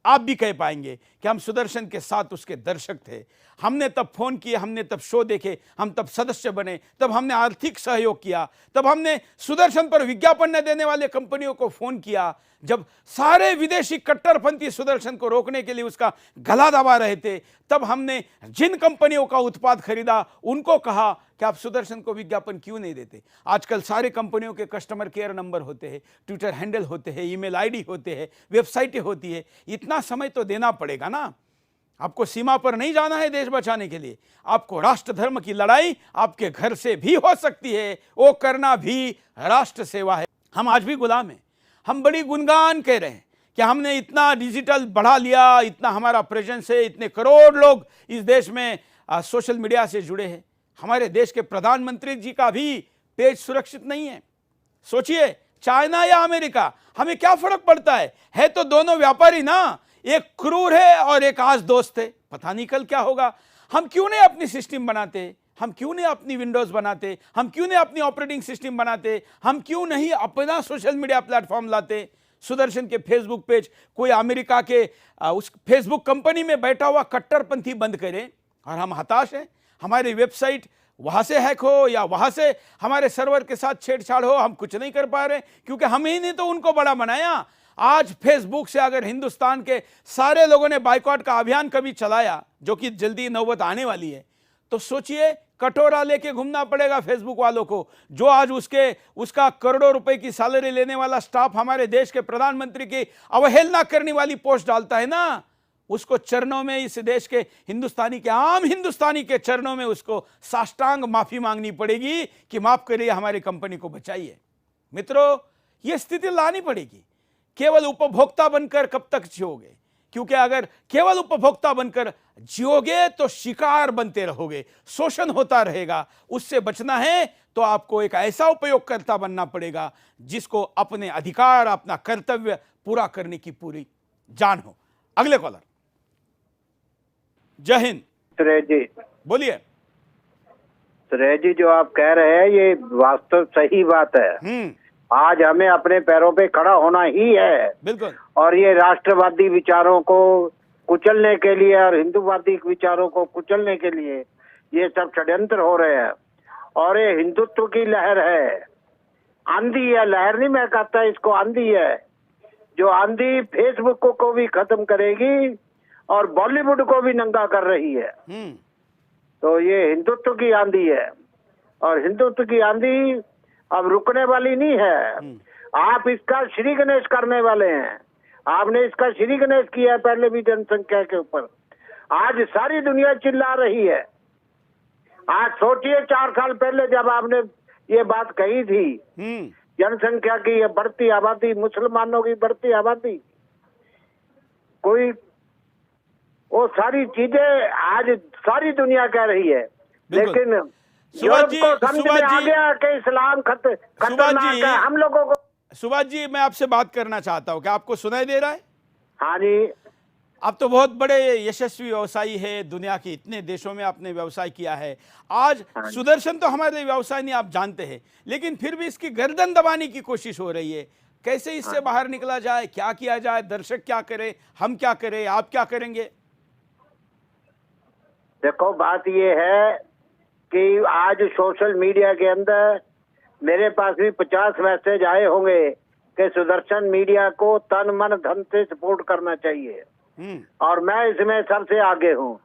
आप भी कह पाएंगे कि हम सुदर्शन के साथ उसके दर्शक थे। हमने तब फोन किए, हमने तब शो देखे, हम तब सदस्य बने, तब हमने आर्थिक सहयोग किया, तब हमने सुदर्शन पर विज्ञापन न देने वाले कंपनियों को फोन किया। जब सारे विदेशी कट्टरपंथी सुदर्शन को रोकने के लिए उसका गला दबा रहे थे, तब हमने जिन कंपनियों का उत्पाद खरीदा उनको कहा कि आप सुदर्शन को विज्ञापन क्यों नहीं देते। आजकल सारे कंपनियों के कस्टमर केयर नंबर होते हैं, ट्विटर हैंडल होते हैं, ईमेल आईडी होते हैं, वेबसाइटें होती है। इतना समय तो देना पड़ेगा ना। आपको सीमा पर नहीं जाना है देश बचाने के लिए, आपको राष्ट्र धर्म की लड़ाई आपके घर से भी हो सकती है, वो करना भी राष्ट्र सेवा है। हम आज भी गुलाम हैं। हम बड़ी गुणगान कह रहे हैं कि हमने इतना डिजिटल बढ़ा लिया, इतना हमारा प्रेजेंस है, इतने करोड़ लोग इस देश में सोशल मीडिया से जुड़े हैं। हमारे देश के प्रधानमंत्री जी का भी पेज सुरक्षित नहीं है। सोचिए, चाइना या अमेरिका, हमें क्या फर्क पड़ता है तो दोनों व्यापारी ना। एक क्रूर है और एक आज दोस्त है। पता नहीं कल क्या होगा। हम क्यों नहीं अपनी सिस्टम बनाते? हम क्यों नहीं अपनी विंडोज बनाते? हम क्यों नहीं अपनी ऑपरेटिंग सिस्टम बनाते? हम क्यों नहीं अपना सोशल मीडिया प्लेटफॉर्म लाते? सुदर्शन के फेसबुक पेज कोई अमेरिका के उस फेसबुक कंपनी में बैठा हुआ कट्टरपंथी बंद करे और हम हताश हैं। हमारी वेबसाइट वहां से हैक हो या वहां से हमारे सर्वर के साथ छेड़छाड़ हो, हम कुछ नहीं कर पा रहे क्योंकि हम ही ने तो उनको बड़ा बनाया। आज फेसबुक से अगर हिंदुस्तान के सारे लोगों ने बाइकआउट का अभियान कभी चलाया, जो कि जल्दी नौबत आने वाली है, तो सोचिए कटोरा लेके घूमना पड़ेगा फेसबुक वालों को। जो आज उसका करोड़ों रुपए की सैलरी लेने वाला स्टाफ हमारे देश के प्रधानमंत्री की अवहेलना करने वाली पोस्ट डालता है ना, उसको चरणों में, इस देश के हिंदुस्तानी के, आम हिंदुस्तानी के चरणों में उसको साष्टांग माफी मांगनी पड़ेगी कि माफ करिए, हमारी कंपनी को बचाइए। मित्रों, यह स्थिति लानी पड़ेगी। केवल उपभोक्ता बनकर कब तक जियोगे? क्योंकि अगर केवल उपभोक्ता बनकर जियोगे तो शिकार बनते रहोगे, शोषण होता रहेगा। उससे बचना है तो आपको एक ऐसा उपयोगकर्ता बनना पड़ेगा जिसको अपने अधिकार, अपना कर्तव्य पूरा करने की पूरी जान हो। अगले कॉलर। जय हिंद। सुरेश जी, बोलिए। सुरेश जी, जो आप कह रहे हैं ये वास्तव सही बात है। आज हमें अपने पैरों पे खड़ा होना ही है। बिल्कुल। और ये राष्ट्रवादी विचारों को कुचलने के लिए और हिंदूवादी विचारों को कुचलने के लिए ये सब षड्यंत्र हो रहे हैं। और ये हिंदुत्व की लहर है, आंधी है, लहर नहीं मैं कहता, इसको आंधी है, जो आंधी फेसबुक को भी खत्म करेगी और बॉलीवुड को भी नंगा कर रही है। तो ये हिंदुत्व की आंधी है, और हिंदुत्व की आंधी अब रुकने वाली नहीं है। आप इसका श्री गणेश करने वाले हैं। आपने इसका श्री गणेश किया है पहले भी जनसंख्या के ऊपर। आज सारी दुनिया चिल्ला रही है। आज सोचिए 4 साल पहले जब आपने ये बात कही थी, जनसंख्या की ये बढ़ती आबादी, मुसलमानों की बढ़ती आबादी, कोई वो सारी चीजें आज सारी दुनिया कह रही है। लेकिन यूरोप को समझ में आ गया कि इस्लाम खतरनाक है। हम लोगों को, सुभाष जी, मैं आपसे बात करना चाहता हूं, क्या आपको सुनाई दे रहा है? हाँ जी। आप तो बहुत बड़े यशस्वी व्यवसायी है, दुनिया के इतने देशों में आपने व्यवसाय किया है। आज सुदर्शन तो हमारे व्यवसाय नहीं, आप जानते हैं, लेकिन फिर भी इसकी गर्दन दबाने की कोशिश हो रही है। कैसे इससे बाहर निकला जाए, क्या किया जाए? दर्शक क्या करे, हम क्या करें, आप क्या करेंगे? देखो, बात ये है कि आज सोशल मीडिया के अंदर मेरे पास भी 50 मैसेज आए होंगे कि सुदर्शन मीडिया को तन मन धन से सपोर्ट करना चाहिए, और मैं इसमें सबसे आगे हूँ।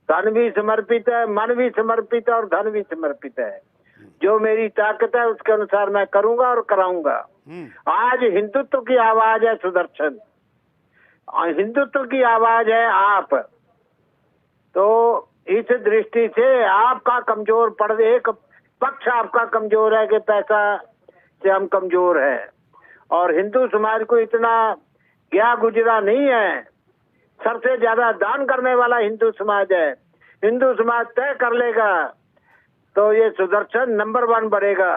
तन भी समर्पित है, मन भी समर्पित है और धन भी समर्पित है। जो मेरी ताकत है उसके अनुसार मैं करूंगा और कराऊंगा। आज हिंदुत्व की आवाज है सुदर्शन, हिंदुत्व की आवाज है आप। तो इस दृष्टि से आपका कमजोर पड़, एक पक्ष आपका कमजोर है कि पैसा से हम कमजोर हैं, और हिंदू समाज को इतना गया गुजरा नहीं है। सबसे ज्यादा दान करने वाला हिंदू समाज है। हिंदू समाज तय कर लेगा तो ये सुदर्शन नंबर 1 बढ़ेगा,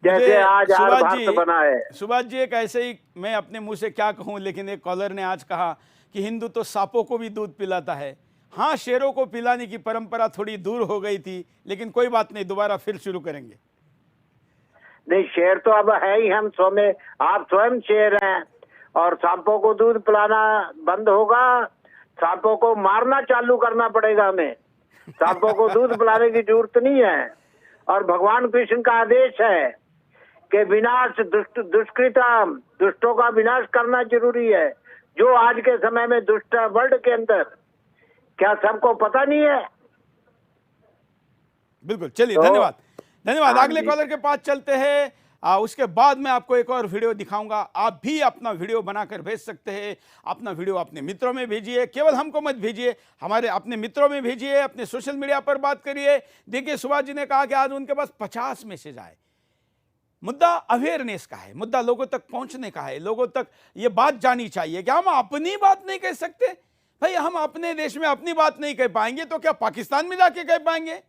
जैसे आज भारत बना है। सुभाष जी, एक ऐसे ही मैं अपने मुंह से क्या कहूं, लेकिन एक कॉलर ने आज कहा कि हिंदू तो सांपों को भी दूध पिलाता है। हाँ, शेरों को पिलाने की परंपरा थोड़ी दूर हो गई थी, लेकिन कोई बात नहीं, दोबारा फिर शुरू करेंगे। नहीं, शेर तो अब है ही, हम स्वयं, आप स्वयं शेर हैं, और सांपों को दूध पिलाना बंद होगा, सांपों को मारना चालू करना पड़ेगा हमें। सांपों को दूध पिलाने की जरूरत नहीं है। और भगवान कृष्ण का आदेश है कि विनाश दुष्कृता, दुष्टों का विनाश करना जरूरी है। जो आज के समय में दुष्ट है वर्ल्ड के अंदर, क्या सबको पता नहीं है? बिल्कुल, चलिए, धन्यवाद। धन्यवाद। अगले कॉलर के पास चलते हैं। उसके बाद मैं आपको एक और वीडियो दिखाऊंगा। आप भी अपना वीडियो बनाकर भेज सकते हैं। अपना वीडियो अपने मित्रों में भेजिए, केवल हमको मत भेजिए, हमारे अपने मित्रों में भेजिए, अपने सोशल मीडिया पर बात करिए। देखिए, सुभाष जी ने कहा कि आज उनके पास 50 मैसेज आए। मुद्दा अवेयरनेस का है, मुद्दा लोगों तक पहुंचने का है। लोगों तक ये बात जानी चाहिए कि हम अपनी बात नहीं कह सकते। भाई, हम अपने देश में अपनी बात नहीं कह पाएंगे तो क्या पाकिस्तान में जाके कह पाएंगे?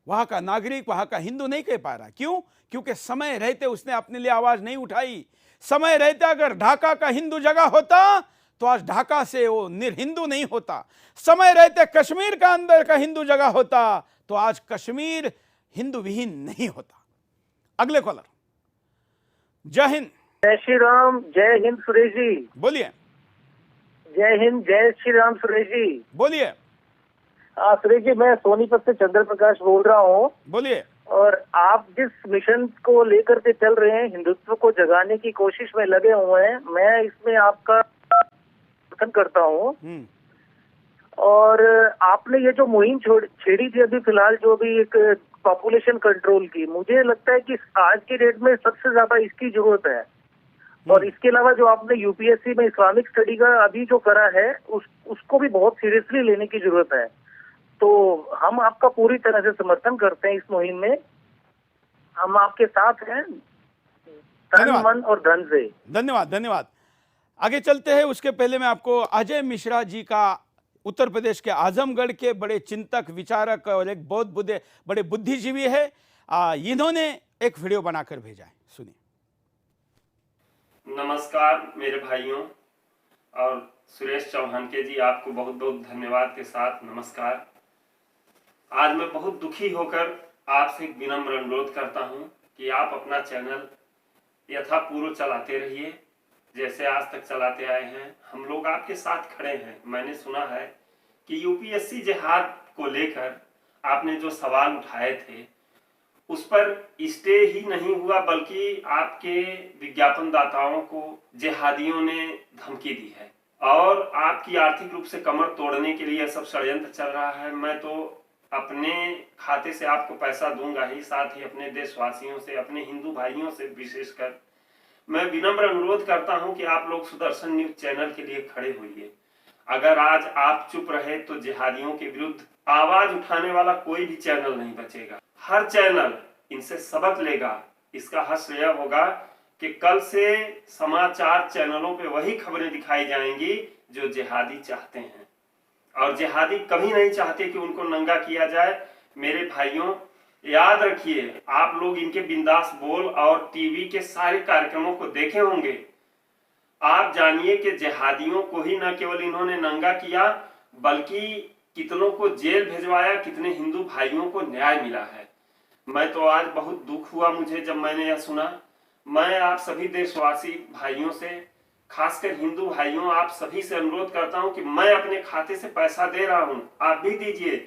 वहां का नागरिक, वहां का हिंदू नहीं कह पा रहा। क्यों? क्योंकि समय रहते उसने अपने लिए आवाज नहीं उठाई। समय रहते अगर ढाका का हिंदू जगह होता तो आज ढाका से वो निर्हिंदू नहीं होता। समय रहते कश्मीर का अंदर का हिंदू जगह होता तो आज कश्मीर हिंदू विहीन नहीं होता। अगले कॉलर। जय हिंद। जय श्री राम। जय हिंद सुरेश जी। बोलिए। जय हिंद। जय श्री राम सुरेश जी। बोलिए। सुरेश जी, मैं सोनीपत से चंद्र प्रकाश बोल रहा हूँ। बोलिए। और आप जिस मिशन को लेकर के चल रहे हैं, हिंदुत्व को जगाने की कोशिश में लगे हुए हैं, मैं इसमें आपका समर्थन करता हूँ। और आपने ये जो मुहिम छेड़ी थी अभी फिलहाल, जो भी एक पॉपुलेशन कंट्रोल की, मुझे लगता है कि आज की डेट में सबसे ज्यादा इसकी जरूरत है। और इसके अलावा जो आपने यूपीएससी में इस्लामिक स्टडी का अभी जो करा है उसको भी बहुत सीरियसली लेने की जरूरत है। तो हम आपका पूरी तरह से समर्थन करते हैं इस मुहिम में, हम आपके साथ हैं तन मन और धन से। धन्यवाद धन्यवाद। आगे चलते हैं, उसके पहले मैं आपको अजय मिश्रा जी का, उत्तर प्रदेश के आजमगढ़ के बड़े चिंतक विचारक और एक बहुत बड़े बुद्धिजीवी है, इन्होंने एक वीडियो बनाकर भेजा है, सुनिए। नमस्कार मेरे भाइयों और सुरेश चौहान के जी, आपको बहुत बहुत धन्यवाद के साथ नमस्कार। आज मैं बहुत दुखी होकर आपसे एक विनम्र अनुरोध करता हूं कि आप अपना चैनल यथापूर्व चलाते रहिए जैसे आज तक चलाते आए हैं। हम लोग आपके साथ खड़े हैं। मैंने सुना है कि यूपीएससी जिहाद को लेकर आपने जो सवाल उठाए थे उस पर स्टे ही नहीं हुआ, बल्कि आपके विज्ञापनदाताओं को जिहादियों ने धमकी दी है और आपकी आर्थिक रूप से कमर तोड़ने के लिए सब षड्यंत्र चल रहा है। मैं तो अपने खाते से आपको पैसा दूंगा ही, साथ ही अपने देशवासियों से, अपने हिंदू भाइयों से विशेषकर मैं विनम्र अनुरोध करता हूं कि आप लोग सुदर्शन न्यूज चैनल के लिए खड़े होइए। अगर आज आप चुप रहे तो जिहादियों के विरुद्ध आवाज उठाने वाला कोई भी चैनल नहीं बचेगा। हर चैनल इनसे सबक लेगा। इसका हश्र यह होगा कि कल से समाचार चैनलों पे वही खबरें दिखाई जाएंगी जो जिहादी चाहते हैं, और जिहादी कभी नहीं चाहते कि उनको नंगा किया जाए। मेरे भाइयों, याद रखिए, आप लोग इनके बिंदास बोल और टीवी के सारे कार्यक्रमों को देखे होंगे। आप जानिए कि जिहादियों को ही न केवल इन्होंने नंगा किया बल्कि कितनों को जेल भिजवाया, कितने हिंदू भाइयों को न्याय मिला है। मैं तो आज बहुत दुख हुआ मुझे जब मैंने यह सुना। मैं आप सभी देशवासी भाइयों से, खासकर हिंदू भाइयों, आप सभी से अनुरोध करता हूं कि मैं अपने खाते से पैसा दे रहा हूं, आप भी दीजिए।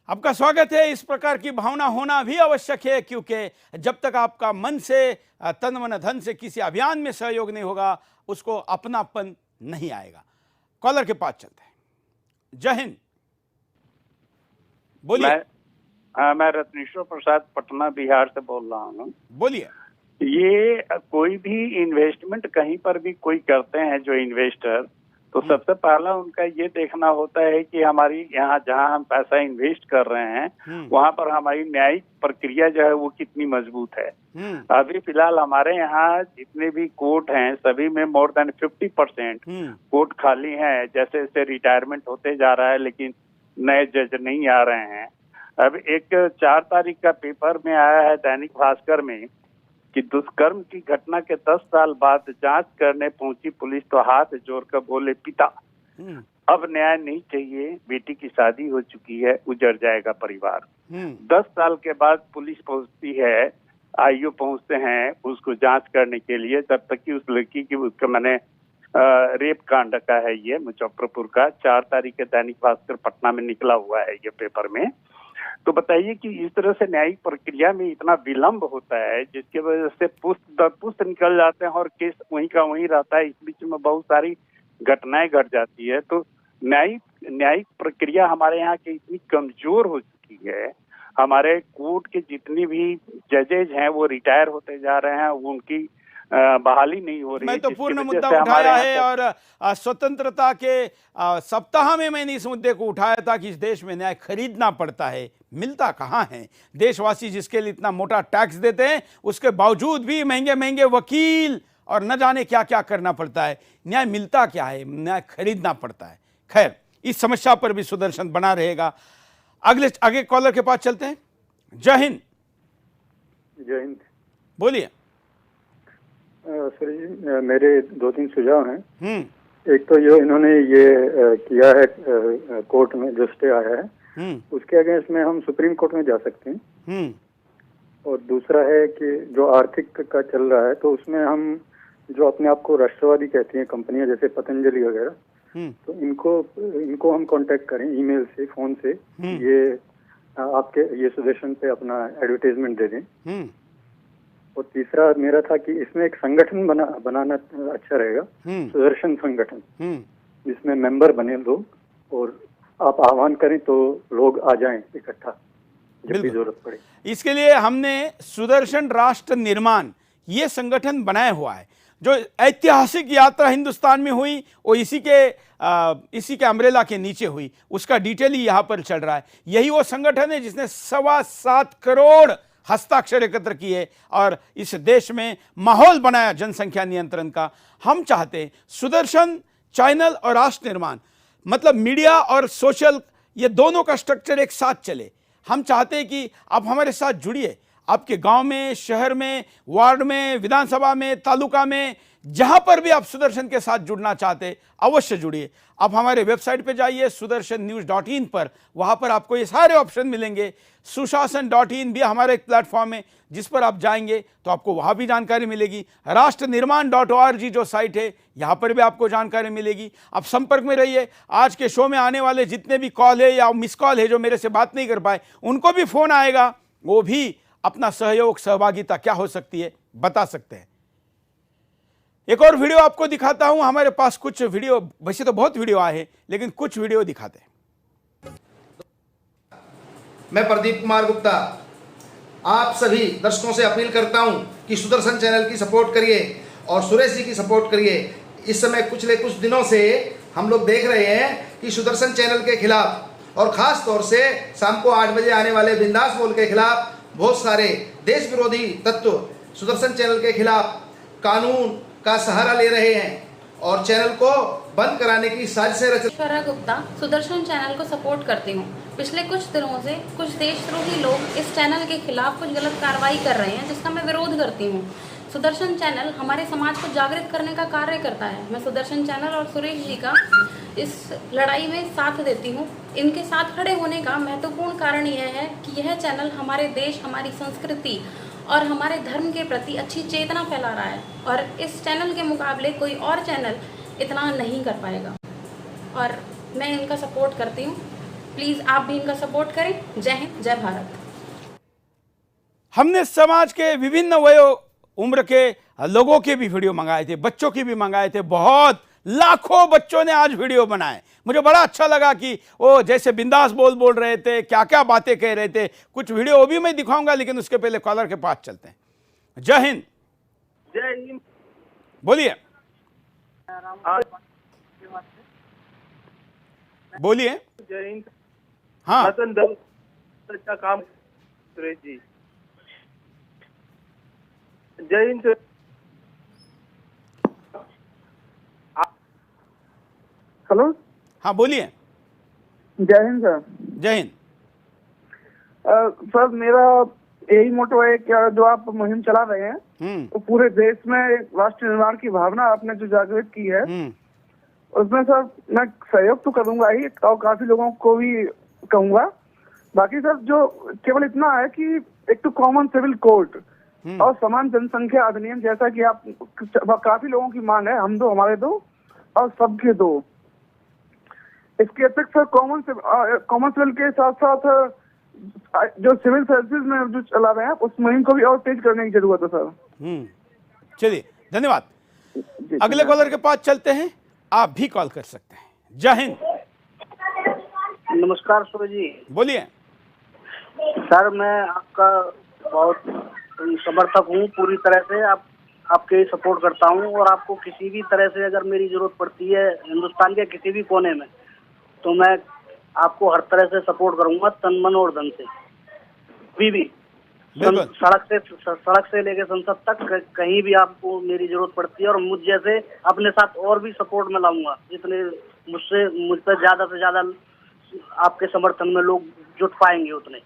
आपका स्वागत है। इस प्रकार की भावना होना भी आवश्यक है, क्योंकि जब तक आपका मन से, तन मन धन से किसी अभियान में सहयोग नहीं होगा, उसको अपनापन नहीं आएगा। कॉलर के पास चलते हैं। जय हिंद, बोलिए। मैं रत्नेश्वर प्रसाद पटना बिहार से बोल रहा हूँ। बोलिए। ये कोई भी इन्वेस्टमेंट कहीं पर भी कोई करते हैं जो इन्वेस्टर, तो सबसे पहला उनका ये देखना होता है कि हमारी यहाँ जहाँ हम पैसा इन्वेस्ट कर रहे हैं वहाँ पर हमारी न्यायिक प्रक्रिया जो है वो कितनी मजबूत है। अभी फिलहाल हमारे यहाँ जितने भी कोर्ट हैं सभी में मोर देन 50% कोर्ट खाली हैं। जैसे जैसे रिटायरमेंट होते जा रहा है लेकिन नए जज नहीं आ रहे हैं। अब एक 4 तारीख का पेपर में आया है दैनिक भास्कर में कि दुष्कर्म की घटना के 10 साल बाद जांच करने पहुंची पुलिस तो हाथ जोड़कर बोले पिता अब न्याय नहीं चाहिए, बेटी की शादी हो चुकी है, उजड़ जाएगा परिवार। 10 साल के बाद पुलिस पहुंचती है, आईओ पहुंचते हैं उसको जांच करने के लिए, तब तक कि उस लड़की की उसका मैंने रेप कांड का है ये मुजफ्फरपुर का 4 तारीख के दैनिक भास्कर पटना में निकला हुआ है ये पेपर में। तो बताइए कि इस तरह से न्यायिक प्रक्रिया में इतना विलंब होता है जिसकी वजह से पुष्ट दर पुष्ट निकल जाते हैं और केस वहीं का वहीं रहता है। इस बीच में बहुत सारी घटनाएं घट जाती है। तो न्यायिक प्रक्रिया हमारे यहाँ की इतनी कमजोर हो चुकी है। हमारे कोर्ट के जितनी भी जजेज हैं वो रिटायर होते जा रहे हैं, उनकी बहाली नहीं हो रही। मैं तो पूर्ण मुद्दा उठाया है और स्वतंत्रता के सप्ताह में मैंने इस मुद्दे को उठाया था कि इस देश में न्याय खरीदना पड़ता है, मिलता कहाँ है। देशवासी जिसके लिए इतना मोटा टैक्स देते हैं उसके बावजूद भी महंगे महंगे वकील और न जाने क्या क्या करना पड़ता है। न्याय मिलता क्या है, न्याय खरीदना पड़ता है। खैर, इस समस्या पर भी सुदर्शन बना रहेगा। आगे कॉलर के पास चलते हैं। जय हिंद। जय हिंद। बोलिए। सर जी, मेरे 2-3 सुझाव हैं। एक तो ये इन्होंने ये किया है कोर्ट में जो स्टे आया है उसके अगेंस्ट में हम सुप्रीम कोर्ट में जा सकते हैं। और दूसरा है कि जो आर्थिक का चल रहा है तो उसमें हम जो अपने आप को राष्ट्रवादी कहती हैं कंपनियां जैसे पतंजलि वगैरह, तो इनको हम कांटेक्ट करें ईमेल से, फोन से, ये आपके ये सुदर्शन पे अपना एडवर्टाइजमेंट दे दें। और तीसरा मेरा था कि इसमें एक संगठन बनाना अच्छा रहेगा, सुदर्शन संगठन, जिसमें मेंबर बने लोग और आप आह्वान करें तो लोग आ जाएं इकट्ठा जब भी जरूरत पड़े। इसके लिए हमने सुदर्शन राष्ट्र निर्माण ये संगठन बनाया हुआ है। जो ऐतिहासिक यात्रा हिंदुस्तान में हुई वो इसी के अम्ब्रेला के नीचे हुई, उसका डिटेल ही यहाँ पर चल रहा है। यही वो संगठन है जिसने 7.25 करोड़ हस्ताक्षर एकत्र किए और इस देश में माहौल बनाया जनसंख्या नियंत्रण का। हम चाहते हैं सुदर्शन चैनल और राष्ट्र निर्माण, मतलब मीडिया और सोशल, ये दोनों का स्ट्रक्चर एक साथ चले। हम चाहते हैं कि आप हमारे साथ जुड़िए, आपके गांव में, शहर में, वार्ड में, विधानसभा में, तालुका में, जहां पर भी आप सुदर्शन के साथ जुड़ना चाहते अवश्य जुड़िए। आप हमारे वेबसाइट पे जाइए sudarshannews.in पर, वहां पर आपको ये सारे ऑप्शन मिलेंगे। सुशासन.in भी हमारा एक प्लेटफॉर्म है जिस पर आप जाएंगे तो आपको वहां भी जानकारी मिलेगी। राष्ट्रनिर्माण.org जो साइट है, यहां पर भी आपको जानकारी मिलेगी। आप संपर्क में रहिए। आज के शो में आने वाले जितने भी कॉल है या मिस कॉल है जो मेरे से बात नहीं कर पाए, उनको भी फोन आएगा, वो भी अपना सहयोग, सहभागिता क्या हो सकती है बता सकते हैं। एक और वीडियो आपको दिखाता हूं। हमारे पास कुछ वीडियो, वैसे तो बहुत वीडियो आए हैं, लेकिन कुछ वीडियो दिखाते हैं। मैं प्रदीप कुमार गुप्ता आप सभी दर्शकों से अपील करता हूं कि सुदर्शन चैनल की सपोर्ट करिए और सुरेश जी की सपोर्ट करिए। इस समय कुछ दिनों से हम लोग देख रहे हैं कि सुदर्शन चैनल के खिलाफ और खास तौर से शाम को 8 बजे आने वाले बिंदास बोल के खिलाफ बहुत सारे देश विरोधी तत्व सुदर्शन चैनल के खिलाफ कानून का सहारा ले रहे हैं और चैनल को बंद कराने की साजिशें रच। ऐश्वर्या गुप्ता सुदर्शन चैनल को सपोर्ट करती हूँ। पिछले कुछ दिनों से कुछ देशद्रोही लोग इस चैनल के खिलाफ कुछ गलत कार्रवाई कर रहे हैं, जिसका मैं विरोध करती हूँ। सुदर्शन चैनल हमारे समाज को जागृत करने का कार्य करता है। मैं सुदर्शन चैनल और सुरेश जी का इस लड़ाई में साथ देती हूँ। इनके साथ खड़े होने का महत्वपूर्ण कारण यह है कि यह चैनल हमारे देश, हमारी संस्कृति और हमारे धर्म के प्रति अच्छी चेतना फैला रहा है और इस चैनल के मुकाबले कोई और चैनल इतना नहीं कर पाएगा और मैं इनका सपोर्ट करती हूँ। प्लीज़ आप भी इनका सपोर्ट करें। जय हिंद, जय भारत। हमने समाज के विभिन्न वयो उम्र के लोगों के भी वीडियो मंगाए थे, बच्चों की भी मंगाए थे। बहुत लाखों बच्चों ने आज वीडियो बनाए। मुझे बड़ा अच्छा लगा कि वो जैसे बिंदास बोल रहे थे, क्या क्या बातें कह रहे थे। कुछ वीडियो वो भी मैं दिखाऊंगा, लेकिन उसके पहले कॉलर के पास चलते हैं। जय हिंद। जय हिंद। बोलिए बोलिए। जय हिंद। हाँ, अच्छा काम सुरेश जी। जय हिंद। हेलो, हाँ बोलिए। जय हिंद सर। जय हिंद। सर मेरा यही मोटो है कि जो आप मुहिम चला रहे हैं तो पूरे देश में राष्ट्र निर्माण की भावना आपने जो जागृत की है उसमें सर मैं सहयोग तो करूंगा ही और काफी लोगों को भी कहूंगा। बाकी सर जो केवल इतना है कि एक तो कॉमन सिविल कोड और समान जनसंख्या अधिनियम, जैसा कि आप काफी लोगों की मांग है, हम दो हमारे दो और सबके दो। इसके अतिरिक्त सर कॉमन सिविल के साथ साथ जो सिविल सर्विसेज में जो चला रहे हैं उस मुहिम को भी और तेज करने की जरूरत है सर। चलिए, धन्यवाद। अगले कॉलर के पास चलते हैं। आप भी कॉल कर सकते हैं। जय हिंद। नमस्कार सूरज जी। बोलिए सर, मैं आपका बहुत समर्थक हूँ, पूरी तरह से आपके सपोर्ट करता हूँ और आपको किसी भी तरह से अगर मेरी जरूरत पड़ती है हिंदुस्तान के किसी भी कोने में तो मैं आपको हर तरह से सपोर्ट करूंगा, तन मन और धन से। भी सड़क से लेकर संसद तक कहीं भी आपको मेरी जरूरत पड़ती है और मुझ जैसे अपने साथ और भी सपोर्ट में लाऊंगा, जितने मुझ पर ज्यादा से ज्यादा आपके समर्थन में लोग जुट पाएंगे उतने।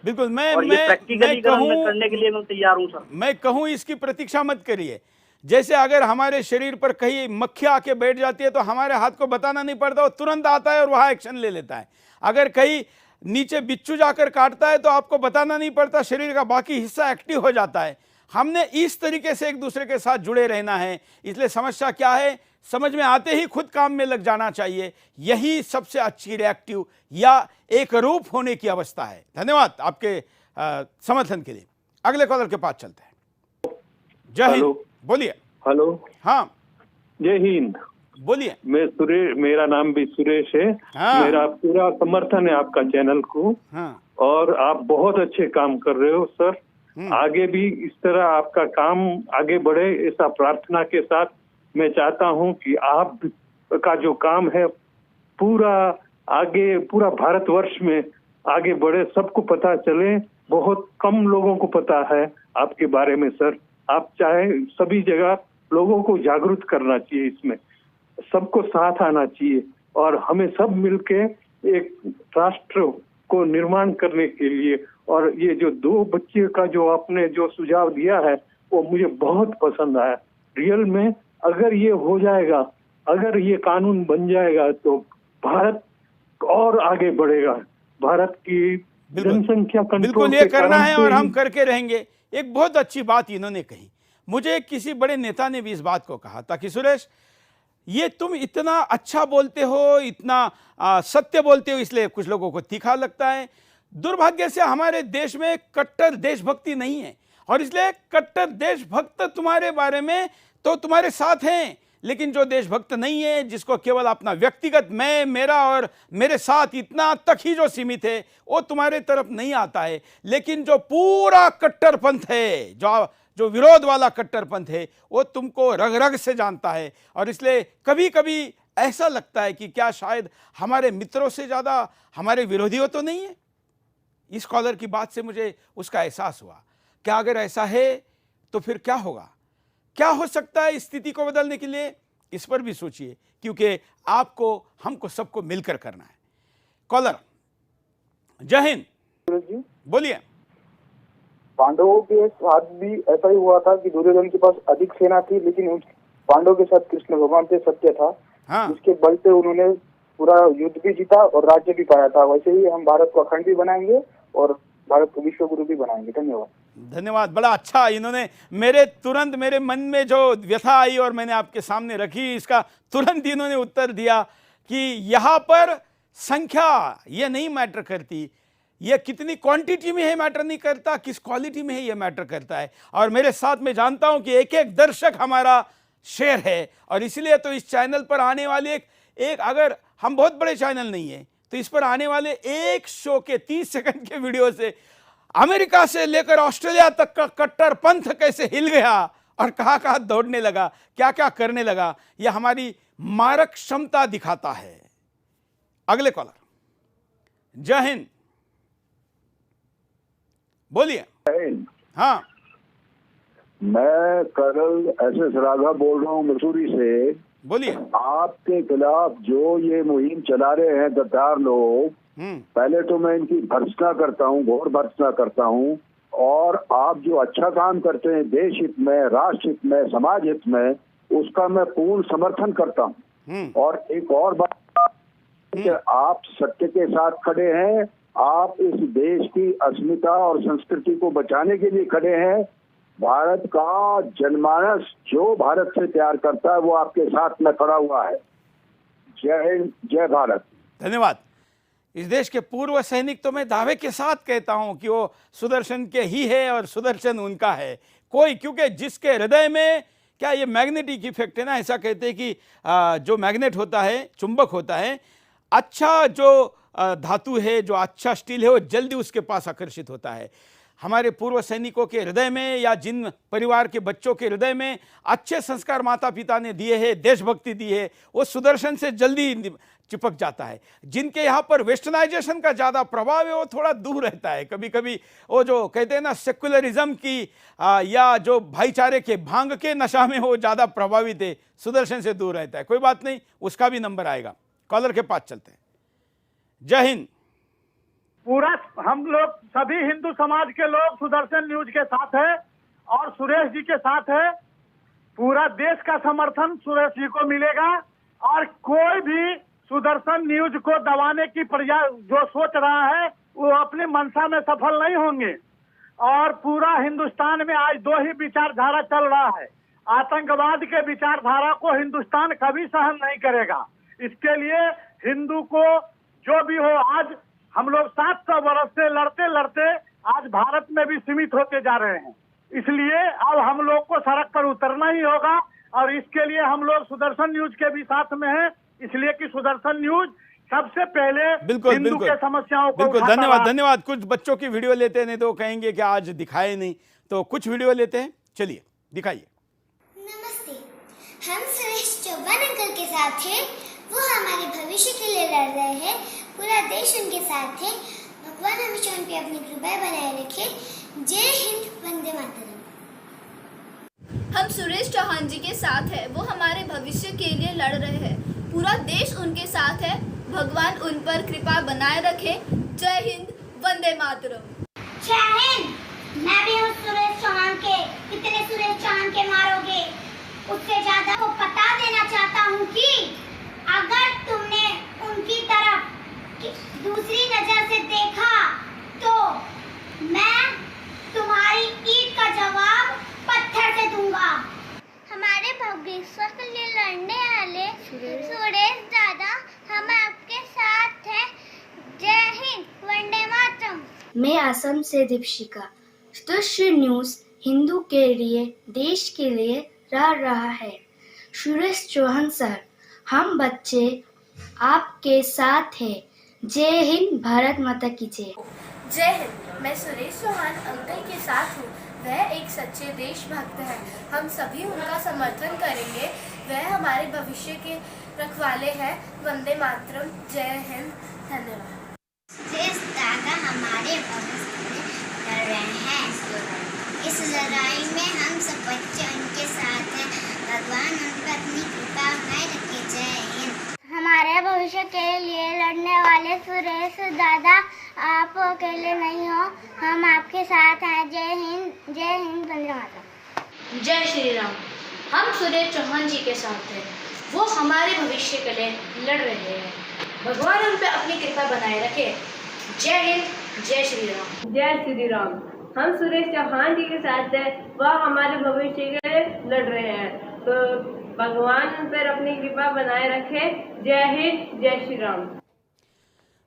बिल्कुल, मैं कहूं करने के लिए मैं तैयार हूं सर। मैं कहूं इसकी प्रतीक्षा मत करिए। जैसे अगर हमारे शरीर पर कहीं मक्खी आके बैठ जाती है तो हमारे हाथ को बताना नहीं पड़ता, वो तुरंत आता है और वहां एक्शन ले लेता है। अगर कहीं नीचे बिच्छू जाकर काटता है तो आपको बताना नहीं पड़ता, शरीर का बाकी हिस्सा एक्टिव हो जाता है। हमने इस तरीके से एक दूसरे के साथ जुड़े रहना है। इसलिए समस्या क्या है, समझ में आते ही खुद काम में लग जाना चाहिए। यही सबसे अच्छी रिएक्टिव या एक रूप होने की अवस्था है। धन्यवाद आपके समर्थन के लिए। अगले कॉलर के पास चलते हैं। जय हिंद। बोलिए। हेलो। हाँ, जय हिंद। बोलिए। मैं सुरेश, मेरा नाम भी सुरेश है। हाँ। मेरा पूरा समर्थन है आपका चैनल को। हाँ। और आप बहुत अच्छे काम कर रहे हो सर। आगे भी इस तरह आपका काम आगे बढ़े, ऐसा प्रार्थना के साथ मैं चाहता हूं कि आप का जो काम है पूरा आगे, पूरा भारतवर्ष में आगे बढ़े, सबको पता चले। बहुत कम लोगों को पता है आपके बारे में सर। आप चाहे सभी जगह लोगों को जागरूक करना चाहिए, इसमें सबको साथ आना चाहिए और हमें सब मिलके एक राष्ट्र को निर्माण करने के लिए। और ये जो 2 बच्चे का जो आपने जो सुझाव दिया है वो मुझे बहुत पसंद आया। रियल में अगर ये हो जाएगा, अगर ये कानून बन जाएगा तो भारत और आगे बढ़ेगा। भारत की जनसंख्या बिल्कुल ये करना है और हम करके रहेंगे। एक बहुत अच्छी बात इन्होंने कही। मुझे किसी बड़े नेता ने भी इस बात को कहा था कि सुरेश, ये तुम इतना अच्छा बोलते हो, इतना सत्य बोलते हो, इसलिए कुछ लोगों को तीखा लगता है। दुर्भाग्य से हमारे देश में कट्टर देशभक्ति नहीं है और इसलिए कट्टर देशभक्त तुम्हारे बारे में तो तुम्हारे साथ हैं, लेकिन जो देशभक्त नहीं है, जिसको केवल अपना व्यक्तिगत मैं, मेरा और मेरे साथ इतना तक ही जो सीमित है, वो तुम्हारे तरफ नहीं आता है। लेकिन जो पूरा कट्टरपंथ है, जो विरोध वाला कट्टरपंथ है, वो तुमको रग रग से जानता है। और इसलिए कभी कभी ऐसा लगता है कि क्या शायद हमारे मित्रों से ज़्यादा हमारे विरोधियों तो नहीं है। इस स्कॉलर की बात से मुझे उसका एहसास हुआ। क्या अगर ऐसा है तो फिर क्या होगा, क्या हो सकता है इस स्थिति को बदलने के लिए, इस पर भी सोचिए, क्योंकि आपको, हमको, सबको मिलकर करना है। कॉलर, जय हिंद, बोलिए। पांडवों के साथ भी ऐसा ही हुआ था कि दुर्योधन के पास अधिक सेना थी, लेकिन उस पांडवों के साथ कृष्ण भगवान से सत्य था। हाँ। जिसके बल पे उन्होंने पूरा युद्ध भी जीता और राज्य भी पाया था। वैसे ही हम भारत को अखंड भी बनाएंगे और भारत को विश्व गुरु भी बनाएंगे। धन्यवाद। धन्यवाद, बड़ा अच्छा। इन्होंने तुरंत मेरे मन में जो व्यथा आई और मैंने आपके सामने रखी, इसका तुरंत इन्होंने उत्तर दिया कि यहाँ पर संख्या ये नहीं मैटर करती, ये कितनी क्वांटिटी में है मैटर नहीं करता, किस क्वालिटी में है ये मैटर करता है। और मेरे साथ मैं जानता हूँ कि एक एक दर्शक हमारा शेयर है और इसलिए तो इस चैनल पर आने वाले एक अगर हम बहुत बड़े चैनल नहीं है तो इस पर आने वाले एक शो के 30 सेकंड के वीडियो से अमेरिका से लेकर ऑस्ट्रेलिया तक का कट्टरपंथ कैसे हिल गया और कहां कहां दौड़ने लगा, क्या क्या करने लगा, यह हमारी मारक क्षमता दिखाता है। अगले कॉलर, जय हिंद, बोलिए। हाँ, मैं कर्नल SS राघव बोल रहा हूँ मसूरी से। बोलिए। आपके खिलाफ जो ये मुहिम चला रहे हैं गद्दार लोग, पहले तो मैं इनकी भर्त्सना करता हूँ, घोर भर्त्सना करता हूँ। और आप जो अच्छा काम करते हैं देश हित में, राष्ट्र हित में, समाज हित में, उसका मैं पूर्ण समर्थन करता हूँ। और एक और बात कि आप सत्य के साथ खड़े हैं, आप इस देश की अस्मिता और संस्कृति को बचाने के लिए खड़े हैं। भारत का जनमानस जो भारत से प्यार करता है वो आपके साथ में खड़ा हुआ है। जय हिंद, जय भारत। धन्यवाद। इस देश के पूर्व सैनिक तो मैं दावे के साथ कहता हूं कि वो सुदर्शन के ही है और सुदर्शन उनका है। कोई, क्योंकि जिसके हृदय में क्या ये मैग्नेटिक इफेक्ट है ना, ऐसा कहते हैं कि जो मैग्नेट होता है, चुंबक होता है, अच्छा जो धातु है, जो अच्छा स्टील है, वो जल्दी उसके पास आकर्षित होता है। हमारे पूर्व सैनिकों के हृदय में या जिन परिवार के बच्चों के हृदय में अच्छे संस्कार माता पिता ने दिए हैं, देशभक्ति दी है, वो सुदर्शन से जल्दी चिपक जाता है। जिनके यहाँ पर वेस्टर्नाइजेशन का ज़्यादा प्रभाव है वो थोड़ा दूर रहता है। कभी कभी वो जो कहते हैं ना सेक्युलरिज्म की या जो भाईचारे के भांग के नशा में वो ज़्यादा प्रभावित है, सुदर्शन से दूर रहता है। कोई बात नहीं, उसका भी नंबर आएगा। कॉलर के पास चलते हैं। जय हिंद। पूरा हम लोग सभी हिंदू समाज के लोग सुदर्शन न्यूज के साथ है और सुरेश जी के साथ है। पूरा देश का समर्थन सुरेश जी को मिलेगा और कोई भी सुदर्शन न्यूज को दबाने की प्रयास जो सोच रहा है वो अपनी मंशा में सफल नहीं होंगे। और पूरा हिंदुस्तान में आज 2 ही विचारधारा चल रहा है। आतंकवाद के विचारधारा को हिंदुस्तान कभी सहन नहीं करेगा। इसके लिए हिंदू को जो भी हो, आज हम लोग 700 वर्ष से लड़ते लड़ते आज भारत में भी सीमित होते जा रहे हैं। इसलिए अब हम लोग को सड़क पर उतरना ही होगा और इसके लिए हम लोग सुदर्शन न्यूज के भी साथ में हैं। इसलिए कि सुदर्शन न्यूज सबसे पहले बिल्कुल हिंदू बिल्कुल के समस्याओं को बिल्कुल, उठाता धन्यवाद रहा। धन्यवाद। कुछ बच्चों की वीडियो लेते हैं, नहीं तो कहेंगे कि आज दिखाए नहीं, तो कुछ वीडियो लेते हैं, चलिए दिखाइए। नमस्ते, हम सुरेश चौहान अंकल के साथ हैं। वो हमारे भविष्य के लिए लड़ रहे हैं। पूरा देश उनके साथ है। भगवान हमेशा उन पे अपनी कृपा बनाए रखे। जय हिंद, वंदे मातरम। हम सुरेश चौहान जी के साथ है। वो हमारे भविष्य के लिए लड़ रहे हैं। पूरा देश उनके साथ है। भगवान उन पर कृपा बनाए रखे। जय हिंद, वंदे मातरम। जय हिंद। मैं भी हूँ सुरेश चौहान के। कितने सुरेश चौहान के मारोगे? उससे ज्यादा को बता देना चाहता हूँ कि अगर तुमने उनकी तरफ दूसरी नजर से देखा तो मैं तुम्हारी ईंट का जवाब पत्थर से दूंगा। हमारे भविष्य के लिए लड़ने वाले सुरेश दादा हम आपके साथ हैं। जय हिंद, वंदे मातरम। मैं असम से दीपशिका। सुदर्शन न्यूज हिंदू के लिए, देश के लिए लड़ रहा है। सुरेश चौहान सर, हम बच्चे आपके साथ हैं। जय हिंद, भारत माता की जय। जय हिंद। मैं सुरेश चौहान अंकल के साथ हूँ। वह एक सच्चे देशभक्त हैं। हम सभी उनका समर्थन करेंगे। वह हमारे भविष्य के रखवाले हैं। वंदे मातरम। जय हिंद, धन्यवाद। सुरेश दादा हमारे भविष्य में लड़ रहे हैं। इस लड़ाई में हम सब बच्चे उनके साथ हैं। भगवान उन पर अपनी कृपा बनाए रखे। जय हिंद। हमारे भविष्य के लिए लड़ने वाले सुरेश दादा आप अकेले नहीं हो, हम आपके साथ हैं। जय हिंद, जय हिंद, वंदे मातरम। जय श्री राम। हम सुरेश चौहान जी के साथ हैं। वो हमारे भविष्य के लिए लड़ रहे हैं। भगवान उन पर अपनी कृपा बनाए रखे। जय हिंद, जय श्री राम। जय श्री राम। हम सुरेश चौहान जी के साथ हैं। वह हमारे भविष्य के लिए लड़ रहे हैं, तो भगवान उन पर अपनी कृपा बनाए रखे। जय हिंद, जय श्री राम।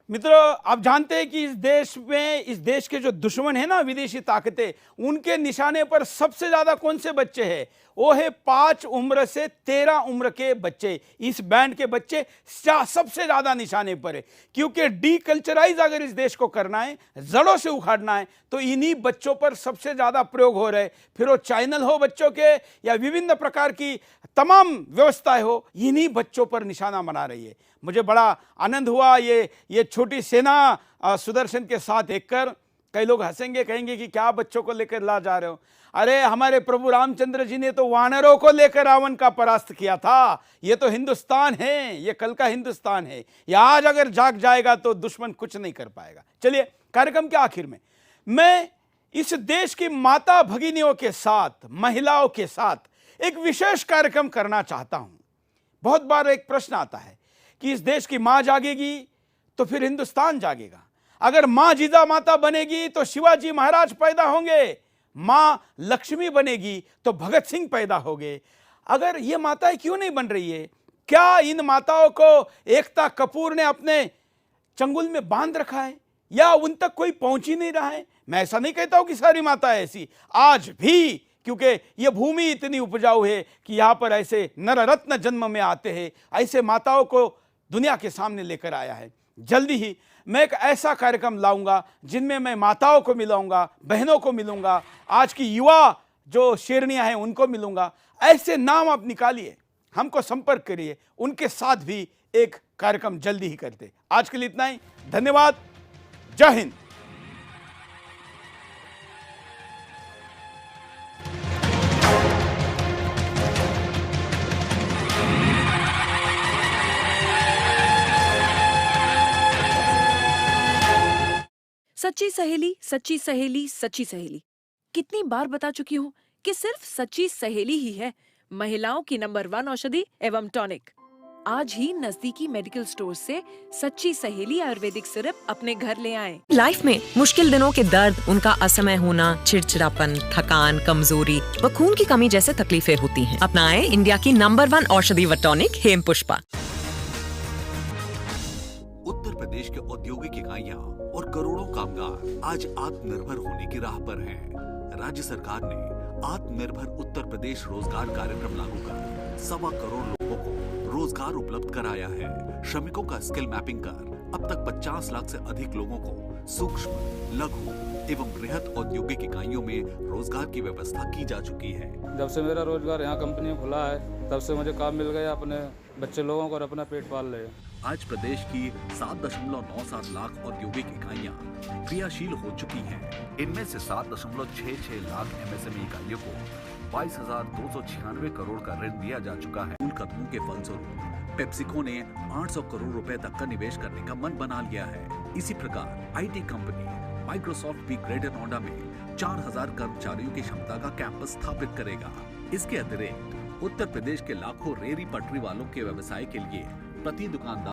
मित्रों, आप जानते हैं कि इस देश में, इस देश के जो दुश्मन है ना, विदेशी ताकतें, उनके निशाने पर सबसे ज्यादा कौन से बच्चे हैं? वो है 5 उम्र से 13 उम्र के बच्चे। इस बैंड के बच्चे सबसे ज्यादा निशाने पर है, क्योंकि डीकल्चराइज अगर इस देश को करना है, जड़ों से उखाड़ना है, तो इन्हीं बच्चों पर सबसे ज्यादा प्रयोग हो रहे। फिर वो चैनल हो बच्चों के या विभिन्न प्रकार की तमाम व्यवस्थाएं हो, इन्हीं बच्चों पर निशाना बना रही है। मुझे बड़ा आनंद हुआ ये छोटी सेना सुदर्शन के साथ देखकर। कई लोग हंसेंगे, कहेंगे कि क्या बच्चों को लेकर ला जा रहे हो? अरे हमारे प्रभु रामचंद्र जी ने तो वानरों को लेकर रावण का परास्त किया था। ये तो हिंदुस्तान है, ये कल का हिंदुस्तान है। ये आज अगर जाग जाएगा तो दुश्मन कुछ नहीं कर पाएगा। चलिए, कार्यक्रम के आखिर में मैं इस देश की माता भगिनियों के साथ, महिलाओं के साथ एक विशेष कार्यक्रम करना चाहता हूं। बहुत बार एक प्रश्न आता है कि इस देश की मां जागेगी तो फिर हिंदुस्तान जागेगा। अगर मां जिजा माता बनेगी तो शिवाजी महाराज पैदा होंगे। मां लक्ष्मी बनेगी तो भगत सिंह पैदा होंगे। अगर ये माताएं क्यों नहीं बन रही है? क्या इन माताओं को एकता कपूर ने अपने चंगुल में बांध रखा है या उन तक कोई पहुंच ही नहीं रहा है? मैं ऐसा नहीं कहता हूं कि सारी माताएं ऐसी, आज भी, क्योंकि ये भूमि इतनी उपजाऊ है कि यहां पर ऐसे नररत्न जन्म में आते हैं। ऐसे माताओं को दुनिया के सामने लेकर आया है। जल्दी ही मैं एक ऐसा कार्यक्रम लाऊंगा जिनमें मैं माताओं को मिलाऊंगा, बहनों को मिलूंगा, आज की युवा जो शेरनियां हैं उनको मिलूंगा। ऐसे नाम आप निकालिए, हमको संपर्क करिए, उनके साथ भी एक कार्यक्रम जल्दी ही करते। आज के लिए इतना ही, धन्यवाद। जय हिंद। सच्ची सहेली, सच्ची सहेली, सच्ची सहेली। कितनी बार बता चुकी हूँ कि सिर्फ सच्ची सहेली ही है महिलाओं की नंबर 1 औषधि एवं टॉनिक। आज ही नजदीकी मेडिकल स्टोर से सच्ची सहेली आयुर्वेदिक सिरप अपने घर ले आएं। लाइफ में मुश्किल दिनों के दर्द, उनका असमय होना, चिड़चिड़ापन, थकान, कमजोरी व खून की कमी जैसे तकलीफें होती हैं। अपनाएं इंडिया की नंबर 1 औषधि व टॉनिक हेम पुष्पा। उत्तर प्रदेश के औद्योगिक इकाइयां और करोड़ों कामगार आज आत्मनिर्भर होने की राह पर हैं। राज्य सरकार ने आत्मनिर्भर उत्तर प्रदेश रोजगार कार्यक्रम लागू कर 1.25 करोड़ लोगों को रोजगार उपलब्ध कराया है। श्रमिकों का स्किल मैपिंग कर अब तक 50 लाख से अधिक लोगों को सूक्ष्म, लघु एवं बृहत औद्योगिक इकाइयों में रोजगार की व्यवस्था की जा चुकी है। जब से मेरा रोजगार यहाँ कंपनी में खुला है तब से मुझे काम मिल गया, अपने बच्चे लोगों को और अपना पेट पाल ले। आज प्रदेश की 7.97 लाख औद्योगिक इकाइयां क्रियाशील हो चुकी हैं। इनमें से 7.66 लाख एमएसएमई इकाइयों को 22,296 करोड़ का ऋण दिया जा चुका है। उन कदमों के फलस्वरूप पेप्सिको ने 800 करोड़ रुपए तक का निवेश करने का मन बना लिया है। इसी प्रकार आईटी कंपनी माइक्रोसॉफ्ट भी ग्रेटर नोएडा में 4,000 कर्मचारियों की क्षमता का कैंपस स्थापित करेगा। इसके अतिरिक्त उत्तर प्रदेश के लाखों रेहड़ी पटरी वालों के व्यवसाय के लिए प्रति दुकानदार